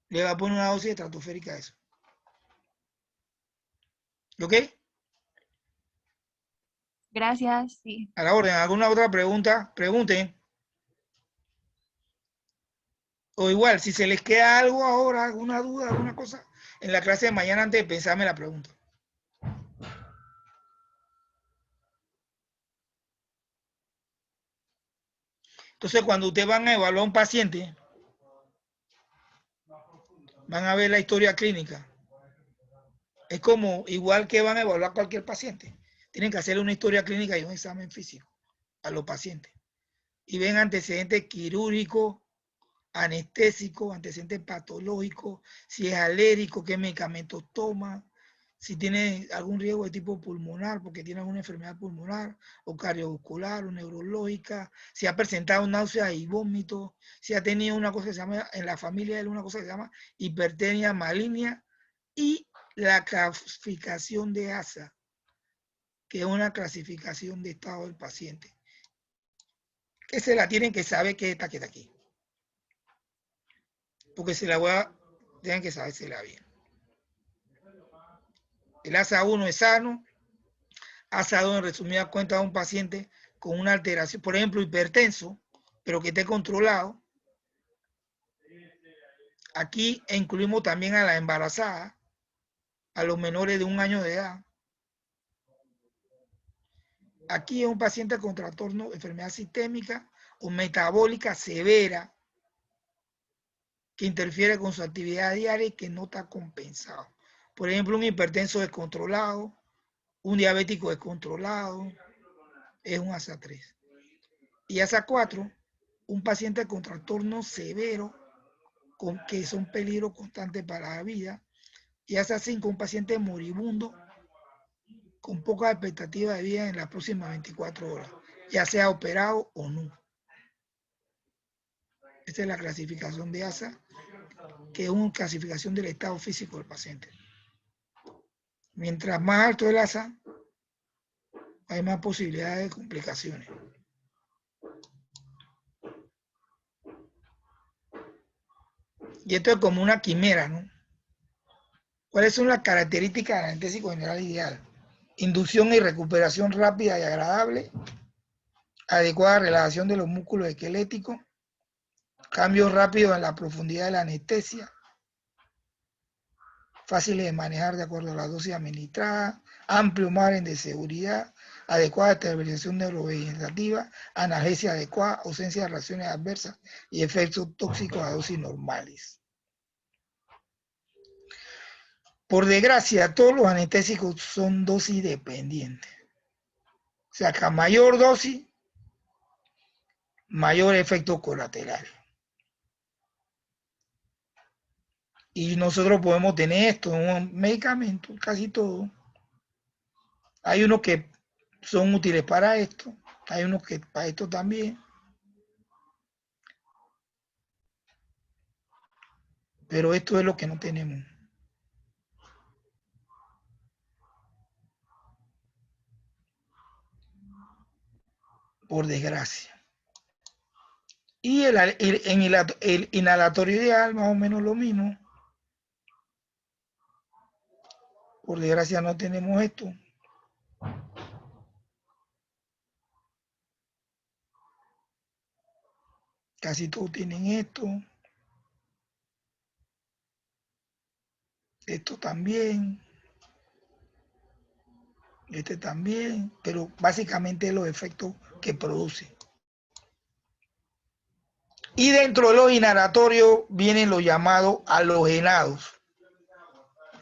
le va a poner una dosis estratosférica a eso. ¿Ok? Gracias, sí. A la orden, ¿alguna otra pregunta? Pregunten. O igual, si se les queda algo ahora, alguna duda, alguna cosa, en la clase de mañana antes de pensarme la pregunta. Entonces, cuando ustedes van a evaluar a un paciente, van a ver la historia clínica. Es como igual que van a evaluar a cualquier paciente. Tienen que hacerle una historia clínica y un examen físico a los pacientes. Y ven antecedentes quirúrgicos, anestésicos, antecedentes patológicos, si es alérgico, qué medicamentos toma, si tiene algún riesgo de tipo pulmonar, porque tiene alguna enfermedad pulmonar, o cardiovascular, o neurológica, si ha presentado náuseas y vómitos, si ha tenido una cosa que se llama, en la familia de una cosa que se llama hipertermia maligna, y la clasificación de ASA, que es una clasificación de estado del paciente, que se la tienen que saber que esta queda aquí. Porque se la voy a, tienen que sabérsela bien. El ASA 1 es sano, ASA 2 en resumida cuenta de un paciente con una alteración, por ejemplo, hipertenso, pero que esté controlado. Aquí incluimos también a la embarazada, a los menores de 1 año de edad. Aquí es un paciente con trastorno de enfermedad sistémica o metabólica severa que interfiere con su actividad diaria y que no está compensado. Por ejemplo, un hipertenso descontrolado, un diabético descontrolado, es un ASA 3. Y ASA 4, un paciente con trastorno severo, que son peligro constante para la vida. Y ASA 5, un paciente moribundo con poca expectativa de vida en las próximas 24 horas, ya sea operado o no. Esta es la clasificación de ASA, que es una clasificación del estado físico del paciente. Mientras más alto el ASA, hay más posibilidades de complicaciones. Y esto es como una quimera, ¿no? ¿Cuáles son las características del anestésico general ideal? Inducción y recuperación rápida y agradable, adecuada relajación de los músculos esqueléticos, cambios rápidos en la profundidad de la anestesia, fáciles de manejar de acuerdo a la dosis administrada, amplio margen de seguridad, adecuada estabilización neurovegetativa, analgesia adecuada, ausencia de reacciones adversas y efectos tóxicos a dosis normales. Por desgracia, todos los anestésicos son dosis dependientes. O sea, que a mayor dosis, mayor efecto colateral. Y nosotros podemos tener esto, un medicamento, casi todo. Hay unos que son útiles para esto, hay unos que para esto también. Pero esto es lo que no tenemos. por desgracia. Y el inhalatorio ideal, más o menos lo mismo. Por desgracia no tenemos esto. Casi todos tienen esto. Esto también. Este también. Pero básicamente los efectos que produce. Y dentro de los inhalatorios vienen los llamados halogenados,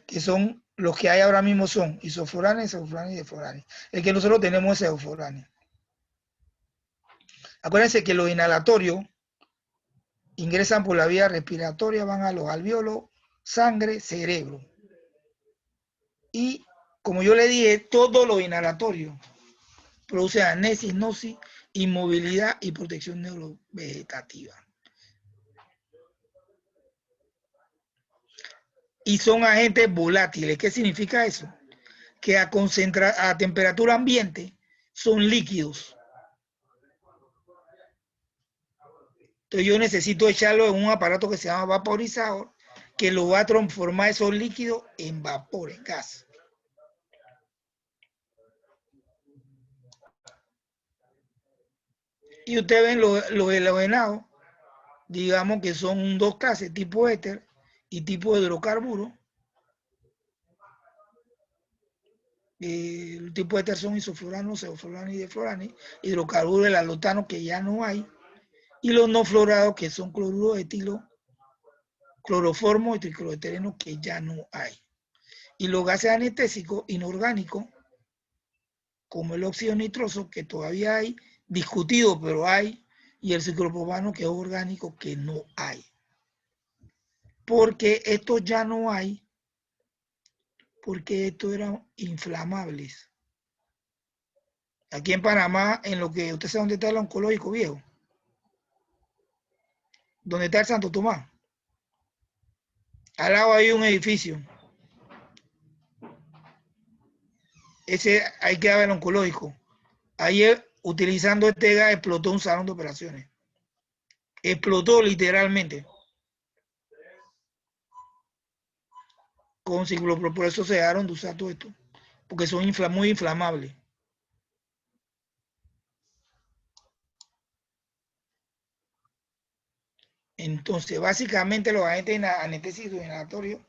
que son los que hay ahora mismo son isofluranes, sevofluranes y defluranes. El que nosotros tenemos es sevofluranes. Acuérdense que los inhalatorios ingresan por la vía respiratoria, van a los alvéolos, sangre, cerebro. Y como yo le dije, todos los inhalatorios producen anestesia, hipnosis, inmovilidad y protección neurovegetativa. Y son agentes volátiles. ¿Qué significa eso? Que a temperatura ambiente son líquidos. Entonces yo necesito echarlo en un aparato que se llama vaporizador, que lo va a transformar esos líquidos en vapor, en gas. Y ustedes ven los halogenados, digamos que son dos clases, tipo éter y tipo hidrocarburo. El tipo éter son isofluranos, sevofluranes y defluranes. Hidrocarburos, el alotano, que ya no hay. Y los no fluorados, que son cloruro de etilo, cloroformo y tricloretereno, que ya no hay. Y los gases anestésicos inorgánicos, como el óxido nitroso, que todavía hay, discutido, pero hay, y el ciclopropano, que es orgánico, que no hay. Porque estos ya no hay, porque estos eran inflamables. Aquí en Panamá, en lo que usted sabe dónde está el oncológico viejo, donde está el Santo Tomás, al lado hay un edificio. Ese, ahí quedaba el oncológico. Ayer, utilizando este gas, explotó un salón de operaciones. Explotó literalmente. Con ciclopropano, por eso se dejaron de usar todo esto. Porque son muy inflamables. Entonces, básicamente los agentes anestésicos inhalatorios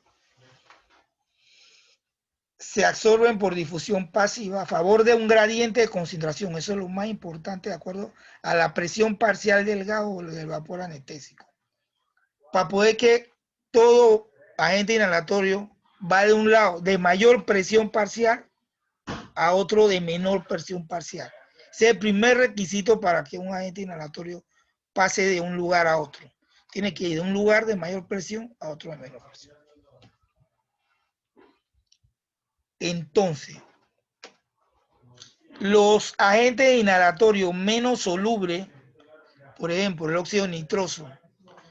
se absorben por difusión pasiva a favor de un gradiente de concentración. Eso es lo más importante de acuerdo a la presión parcial del gas o del vapor anestésico. Para poder que todo agente inhalatorio va de un lado de mayor presión parcial a otro de menor presión parcial. Ese es el primer requisito para que un agente inhalatorio pase de un lugar a otro. Tiene que ir de un lugar de mayor presión a otro de menor presión. Entonces, los agentes inhalatorios menos solubles, por ejemplo, el óxido nitroso,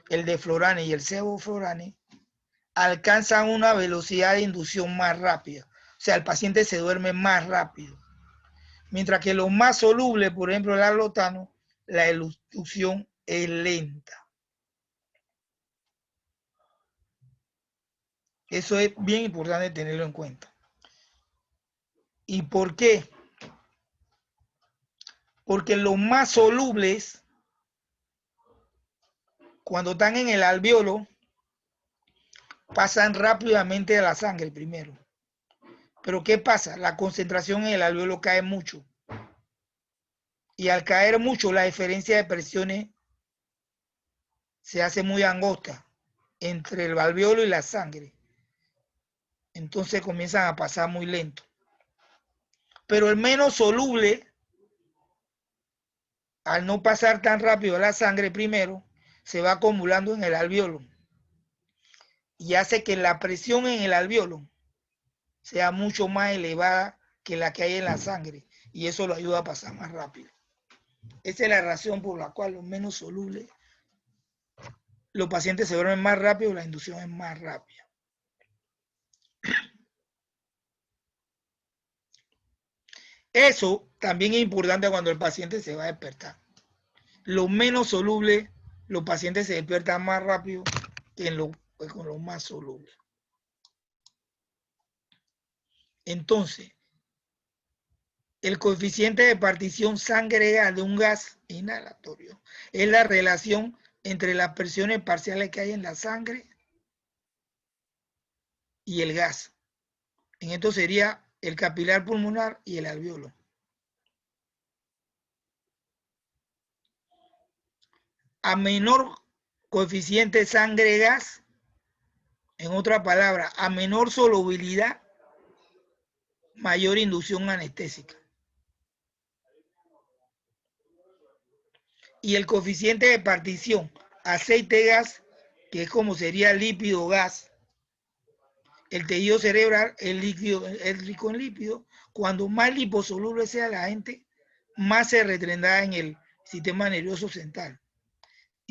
el deflorane y el sevoflurane, alcanzan una velocidad de inducción más rápida. O sea, el paciente se duerme más rápido. Mientras que los más solubles, por ejemplo, el alotano, la inducción es lenta. Eso es bien importante tenerlo en cuenta. ¿Y por qué? Porque los más solubles, cuando están en el alvéolo, pasan rápidamente a la sangre primero. Pero ¿qué pasa? La concentración en el alvéolo cae mucho. Y al caer mucho, la diferencia de presiones se hace muy angosta entre el alvéolo y la sangre. Entonces comienzan a pasar muy lento. Pero el menos soluble, al no pasar tan rápido la sangre primero, se va acumulando en el alvéolo y hace que la presión en el alvéolo sea mucho más elevada que la que hay en la sangre y eso lo ayuda a pasar más rápido. Esa es la razón por la cual los menos solubles, los pacientes se duermen más rápido, la inducción es más rápida. Eso también es importante cuando el paciente se va a despertar. Lo menos soluble, los pacientes se despiertan más rápido que con lo más soluble. Entonces, el coeficiente de partición sangre-gas de un gas inhalatorio es la relación entre las presiones parciales que hay en la sangre y el gas. En esto sería el capilar pulmonar y el alvéolo. A menor coeficiente sangre-gas, en otra palabra, a menor solubilidad, mayor inducción anestésica. Y el coeficiente de partición aceite-gas, que es como sería lípido-gas, el tejido cerebral es rico en lípido. Cuando más liposoluble sea la gente, más se retendrá en el sistema nervioso central.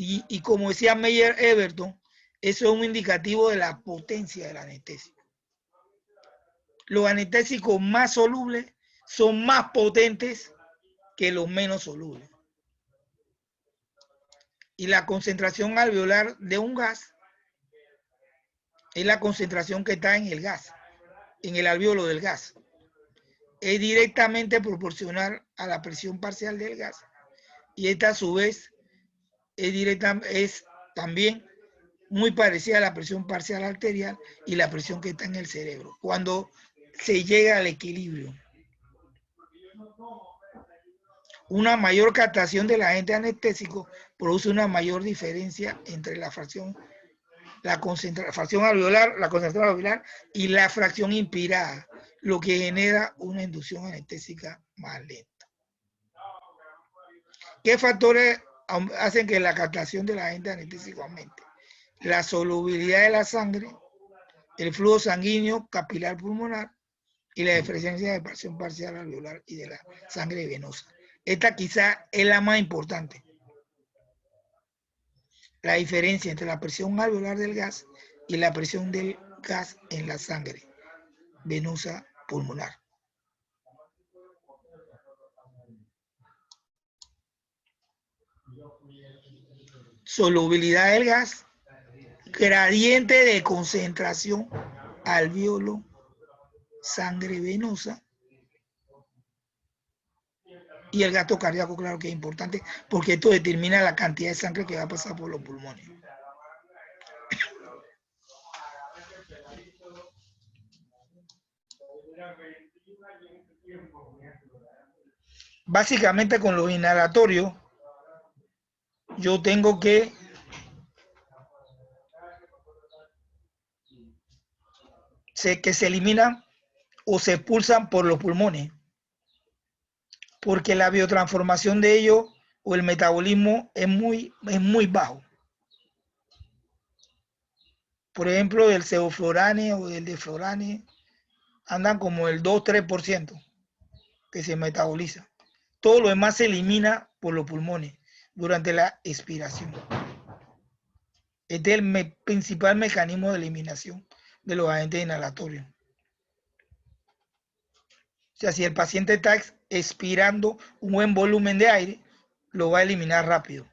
Y como decía Meyer Everton, eso es un indicativo de la potencia del anestésico. Los anestésicos más solubles son más potentes que los menos solubles. Y la concentración alveolar de un gas es la concentración que está en el gas, en el alvéolo del gas. Es directamente proporcional a la presión parcial del gas. Y esta a su vez es también muy parecida a la presión parcial arterial y la presión que está en el cerebro, cuando se llega al equilibrio. Una mayor captación del agente anestésico produce una mayor diferencia entre la fracción alveolar y la fracción inspirada, lo que genera una inducción anestésica más lenta. ¿Qué factores hacen que la captación del agente anestésico aumente? La solubilidad de la sangre, el flujo sanguíneo capilar pulmonar y la diferencia de presión parcial alveolar y de la sangre venosa. Esta quizá es la más importante. La diferencia entre la presión alveolar del gas y la presión del gas en la sangre venosa pulmonar. Solubilidad del gas, gradiente de concentración alvéolo, sangre venosa y el gasto cardíaco, claro que es importante porque esto determina la cantidad de sangre que va a pasar por los pulmones. Básicamente con los inhalatorios yo tengo que se eliminan o se expulsan por los pulmones, porque la biotransformación de ellos o el metabolismo es muy bajo. Por ejemplo, del sevoflurane o del deflurane andan como el 2-3% que se metaboliza. Todo lo demás se elimina por los pulmones durante la expiración. Este es el principal mecanismo de eliminación de los agentes inhalatorios. O sea, si el paciente está expirando un buen volumen de aire, lo va a eliminar rápido.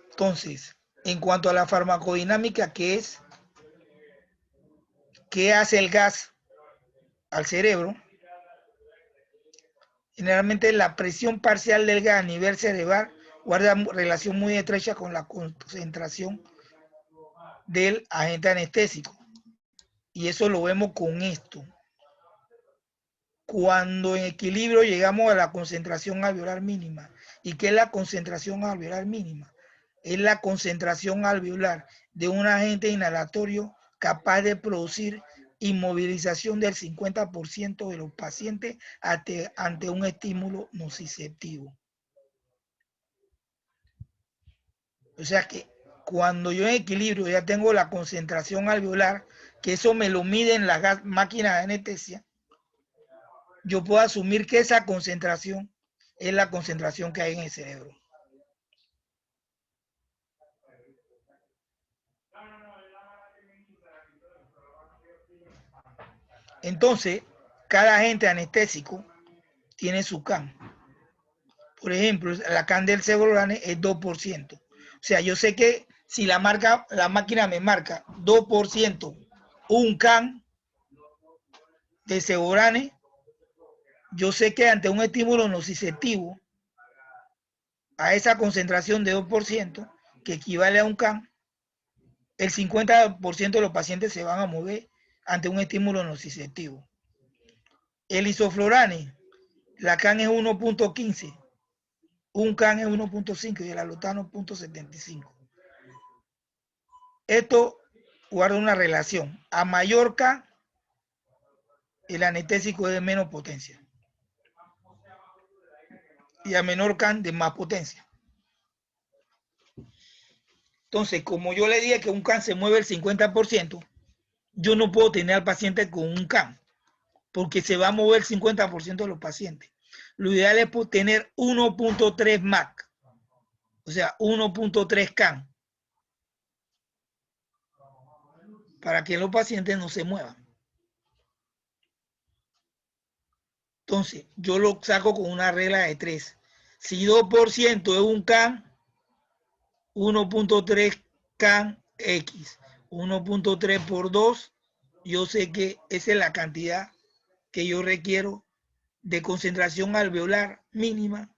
Entonces, en cuanto a la farmacodinámica, ¿qué hace el gas al cerebro? Generalmente la presión parcial del gas a nivel cerebral guarda relación muy estrecha con la concentración del agente anestésico. Y eso lo vemos con esto. Cuando en equilibrio llegamos a la concentración alveolar mínima. ¿Y qué es la concentración alveolar mínima? Es la concentración alveolar de un agente inhalatorio capaz de producir inmovilización del 50% de los pacientes ante un estímulo nociceptivo. O sea que cuando yo en equilibrio ya tengo la concentración alveolar, que eso me lo mide en la máquina de anestesia, yo puedo asumir que esa concentración es la concentración que hay en el cerebro. Entonces, cada agente anestésico tiene su CAN. Por ejemplo, la CAN del Cevolane es 2%. O sea, yo sé que si la máquina me marca 2% un CAN de Cevolane, yo sé que ante un estímulo nociceptivo a esa concentración de 2%, que equivale a un CAN, el 50% de los pacientes se van a mover ante un estímulo nociceptivo. El isoflurane, la CAN es 1.15, un CAN es 1.5 y el alotano 0.75. Esto guarda una relación. A mayor CAN, el anestésico es de menos potencia. Y a menor CAN, de más potencia. Entonces, como yo le dije que un CAN se mueve el 50%, yo no puedo tener al paciente con un CAN, porque se va a mover el 50% de los pacientes. Lo ideal es tener 1.3 MAC, o sea, 1.3 CAN, para que los pacientes no se muevan. Entonces, yo lo saco con una regla de 3. Si 2% es un CAN, 1.3 CAN X, 1.3 por 2, yo sé que esa es la cantidad que yo requiero de concentración alveolar mínima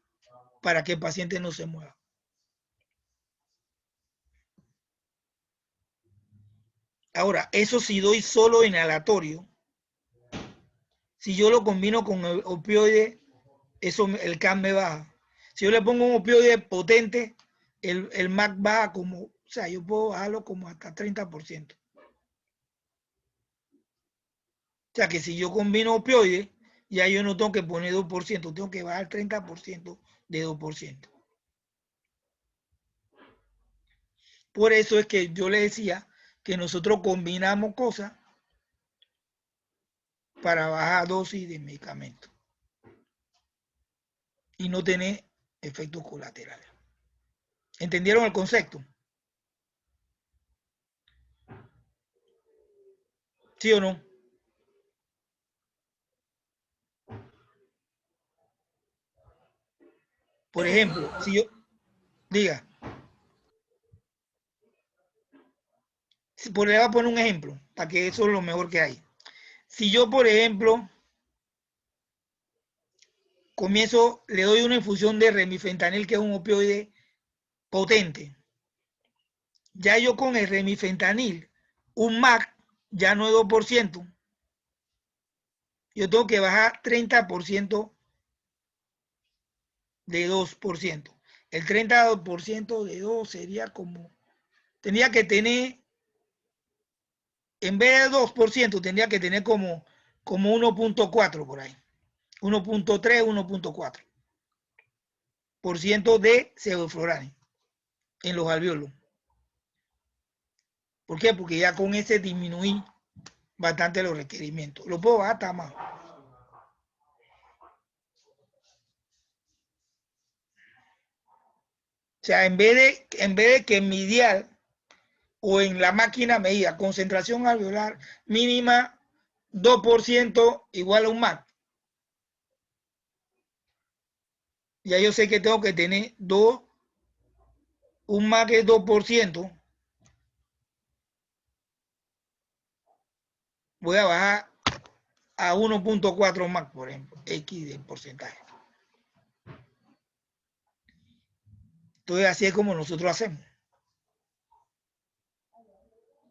para que el paciente no se mueva. Ahora, eso si doy solo inhalatorio, si yo lo combino con el opioide, eso, el CAN me baja. Si yo le pongo un opioide potente, el MAC baja como, o sea, yo puedo bajarlo como hasta 30%. O sea que si yo combino opioides, ya yo no tengo que poner 2%, tengo que bajar 30% de 2%. Por eso es que yo le decía que nosotros combinamos cosas para bajar dosis de medicamento y no tener efectos colaterales. ¿Entendieron el concepto? ¿Sí o no? Por ejemplo, si yo, diga, le voy a poner un ejemplo, para que eso es lo mejor que hay. Si yo, por ejemplo, comienzo, le doy una infusión de remifentanil, que es un opioide potente, ya yo con el remifentanil, un MAC, ya no es 2%, yo tengo que bajar 30% de 2%. El 30% de 2 sería como, tendría que tener, en vez de 2%, tendría que tener como 1.4 por ahí. 1.3, 1.4% de sevoflurane en los alvéolos. ¿Por qué? Porque ya con ese disminuí bastante los requerimientos. Lo puedo bajar hasta más. O sea, en vez de que mi dial o en la máquina me diga concentración alveolar mínima 2% igual a un MAC, ya yo sé que tengo que tener un MAC es 2%, voy a bajar a 1.4 MAC, por ejemplo, X de porcentaje. Entonces así es como nosotros hacemos.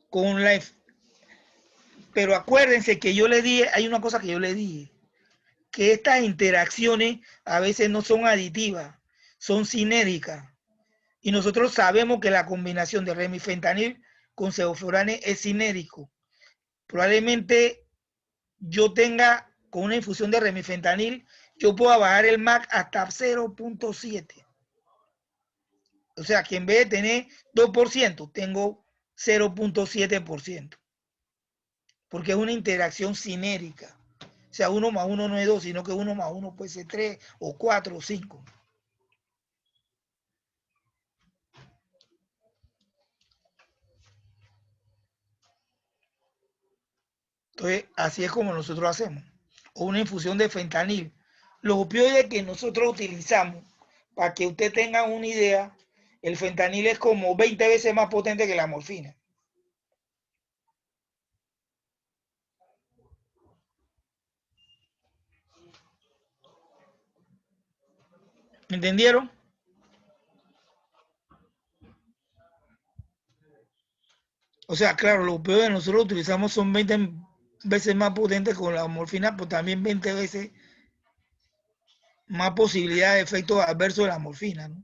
Con la, pero acuérdense que yo le dije, hay una cosa que yo le dije, que estas interacciones a veces no son aditivas, son sinérgicas. Y nosotros sabemos que la combinación de remifentanil con sevoflurane es sinérgico. Probablemente yo tenga, con una infusión de remifentanil, yo pueda bajar el MAC hasta 0.7. O sea que en vez de tener 2%, tengo 0.7%. Porque es una interacción sinérica. O sea, 1 más 1 no es 2, sino que 1 más 1 puede ser 3 o 4 o 5. Entonces, así es como nosotros hacemos. O una infusión de fentanil. Los opioides que nosotros utilizamos, para que usted tenga una idea, el fentanil es como 20 veces más potente que la morfina. ¿Entendieron? O sea, claro, los opioides que nosotros utilizamos son 20 veces más potentes con la morfina, pero también 20 veces más posibilidad de efectos adversos de la morfina, ¿no?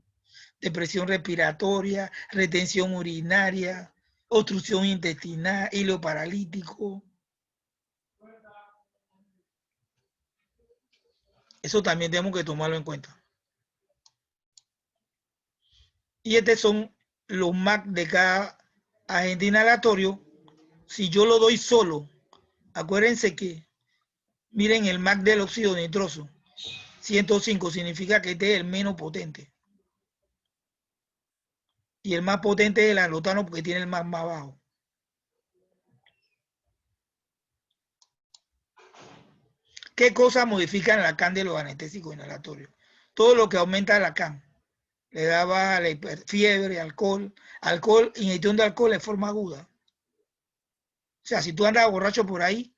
Depresión respiratoria, retención urinaria, obstrucción intestinal, hilo paralítico. Eso también tenemos que tomarlo en cuenta. Y estos son los MAC de cada agente inhalatorio. Si yo lo doy solo, acuérdense que, miren el MAC del óxido nitroso, 105 significa que este es el menos potente. Y el más potente es el alotano porque tiene el MAC más bajo. ¿Qué cosas modifican la CAN de los anestésicos inhalatorios? Todo lo que aumenta la CAN. Le da baja la fiebre, alcohol, ingestión de alcohol de forma aguda. O sea, si tú andas borracho por ahí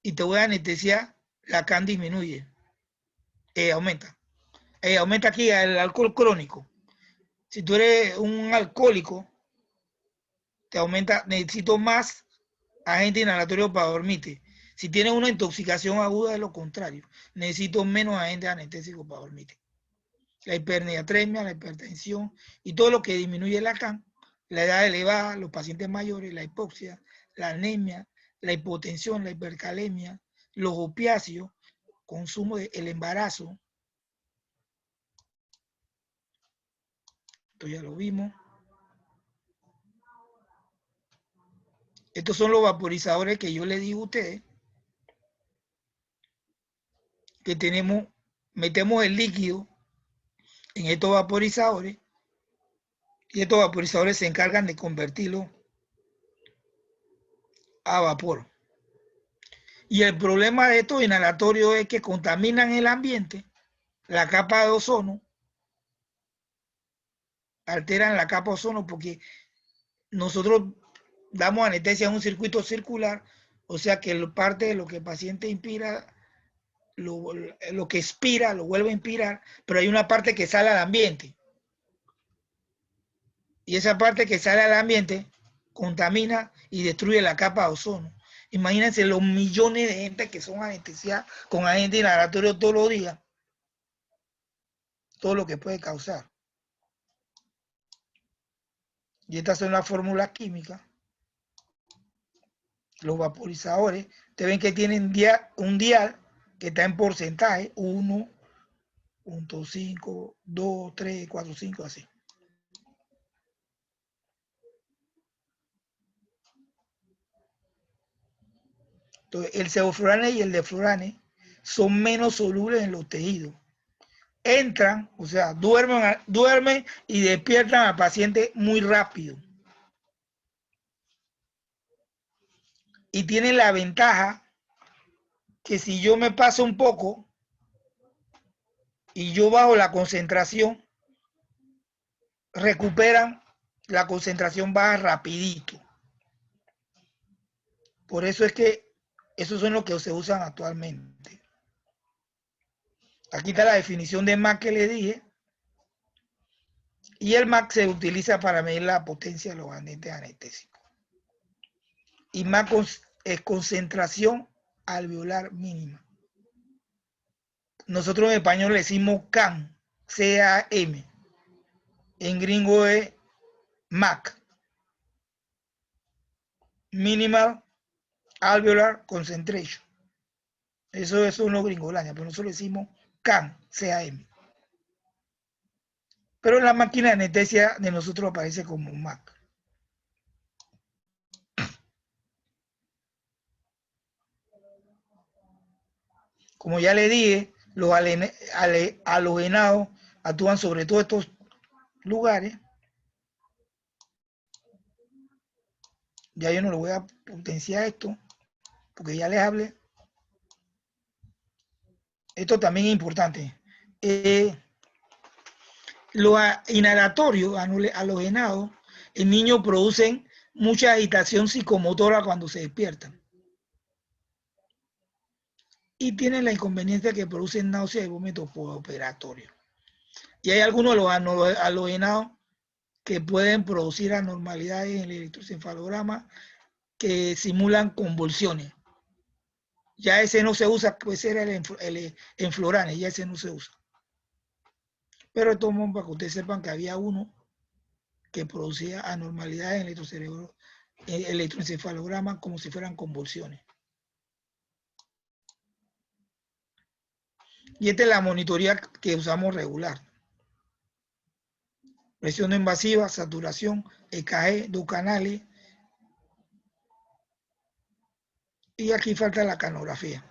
y te voy a anestesiar, la CAN disminuye, aumenta. Aumenta aquí el alcohol crónico. Si tú eres un alcohólico, te aumenta, necesito más agente inhalatorio para dormirte. Si tienes una intoxicación aguda, es lo contrario. Necesito menos agente anestésico para dormirte. La hipernatremia, la hipertensión y todo lo que disminuye la CAN, la edad elevada, los pacientes mayores, la hipoxia, la anemia, la hipotensión, la hipercalemia, los opiáceos, consumo del embarazo. Esto ya lo vimos. Estos son los vaporizadores que yo les digo a ustedes, que tenemos, metemos el líquido en estos vaporizadores y estos vaporizadores se encargan de convertirlo a vapor. Y el problema de estos inhalatorios es que contaminan el ambiente, la capa de ozono, alteran la capa de ozono porque nosotros damos anestesia en un circuito circular, o sea que parte de lo que el paciente inspira, lo que expira, lo vuelve a inspirar, pero hay una parte que sale al ambiente. Y esa parte que sale al ambiente contamina y destruye la capa de ozono. Imagínense los millones de gente que son anestesiadas con agente inhalatorio todos los días. Todo lo que puede causar. Y estas son las fórmulas químicas. Los vaporizadores, ustedes ven que tienen un dial que está en porcentaje, 1.5, 2, 3, 4, 5, así. Entonces, el sevoflurane y el deflurane son menos solubles en los tejidos. Entran, o sea, duermen y despiertan al paciente muy rápido. Y tienen la ventaja que si yo me paso un poco y yo bajo la concentración, recuperan la concentración baja rapidito. Por eso es que esos son los que se usan actualmente. Aquí está la definición de MAC que le dije. Y el MAC se utiliza para medir la potencia de los agentes anestésicos. Y MAC es concentración alveolar mínima. Nosotros en español le decimos CAM, C-A-M. En gringo es MAC. Minimal Alveolar Concentration. Eso es uno gringolaña, pero nosotros le decimos CAM, C-A-M. Pero en la máquina de anestesia de nosotros aparece como MAC. Como ya le dije, los halogenados actúan sobre todos estos lugares. Ya yo no le voy a potenciar esto. porque ya les hablé. Esto también es importante. Los inhalatorios halogenados, en niños producen mucha agitación psicomotora cuando se despiertan. Y tienen la inconveniencia que producen náuseas y vómitos postoperatorios. Y hay algunos de los halogenados que pueden producir anormalidades en el electroencefalograma que simulan convulsiones. Ya ese no se usa, pues era el enflorane, ya ese no se usa. Pero tomo para que ustedes sepan que había uno que producía anormalidades en el electroencefalograma como si fueran convulsiones. Y esta es la monitoría que usamos regular. Presión no invasiva, saturación, EKG, 2 canales. Y aquí falta la canografía.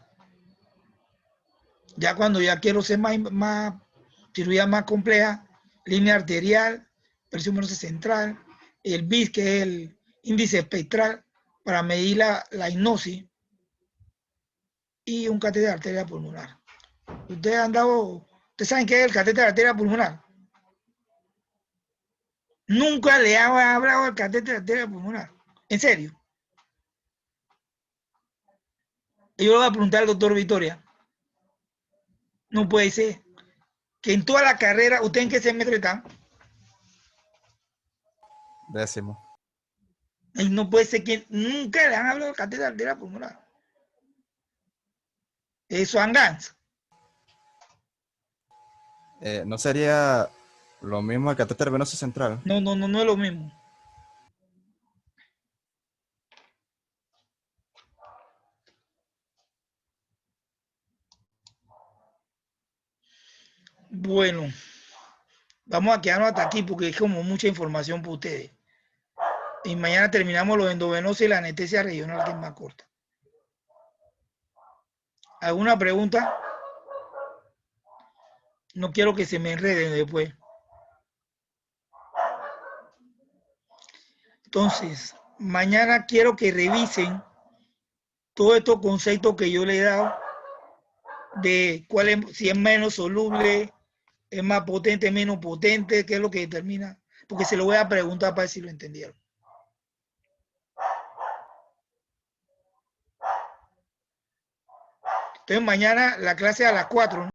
Ya cuando ya quiero ser más cirugía más compleja, línea arterial, presión venosa central, el BIS, que es el índice espectral para medir la hipnosis, y un catéter de arteria pulmonar. Ustedes saben qué es el catéter de arteria pulmonar. Nunca le han hablado del catéter de arteria pulmonar. En serio. Y yo le voy a preguntar al doctor Victoria. No puede ser que en toda la carrera, ¿usted en qué semestre está? 10º. Y no puede ser que nunca le han hablado del catéter de arteria pulmonar. Eso Angans. ¿No sería lo mismo el catéter venoso central? No es lo mismo. Bueno, vamos a quedarnos hasta aquí porque es como mucha información para ustedes. Y mañana terminamos los endovenosos y la anestesia regional, que es más corta. ¿Alguna pregunta? No quiero que se me enreden después. Entonces, mañana quiero que revisen todos estos conceptos que yo le he dado de cuál es, si es menos soluble, es más potente, menos potente, qué es lo que determina, porque se lo voy a preguntar para ver si lo entendieron. Entonces mañana la clase a las 4, ¿no?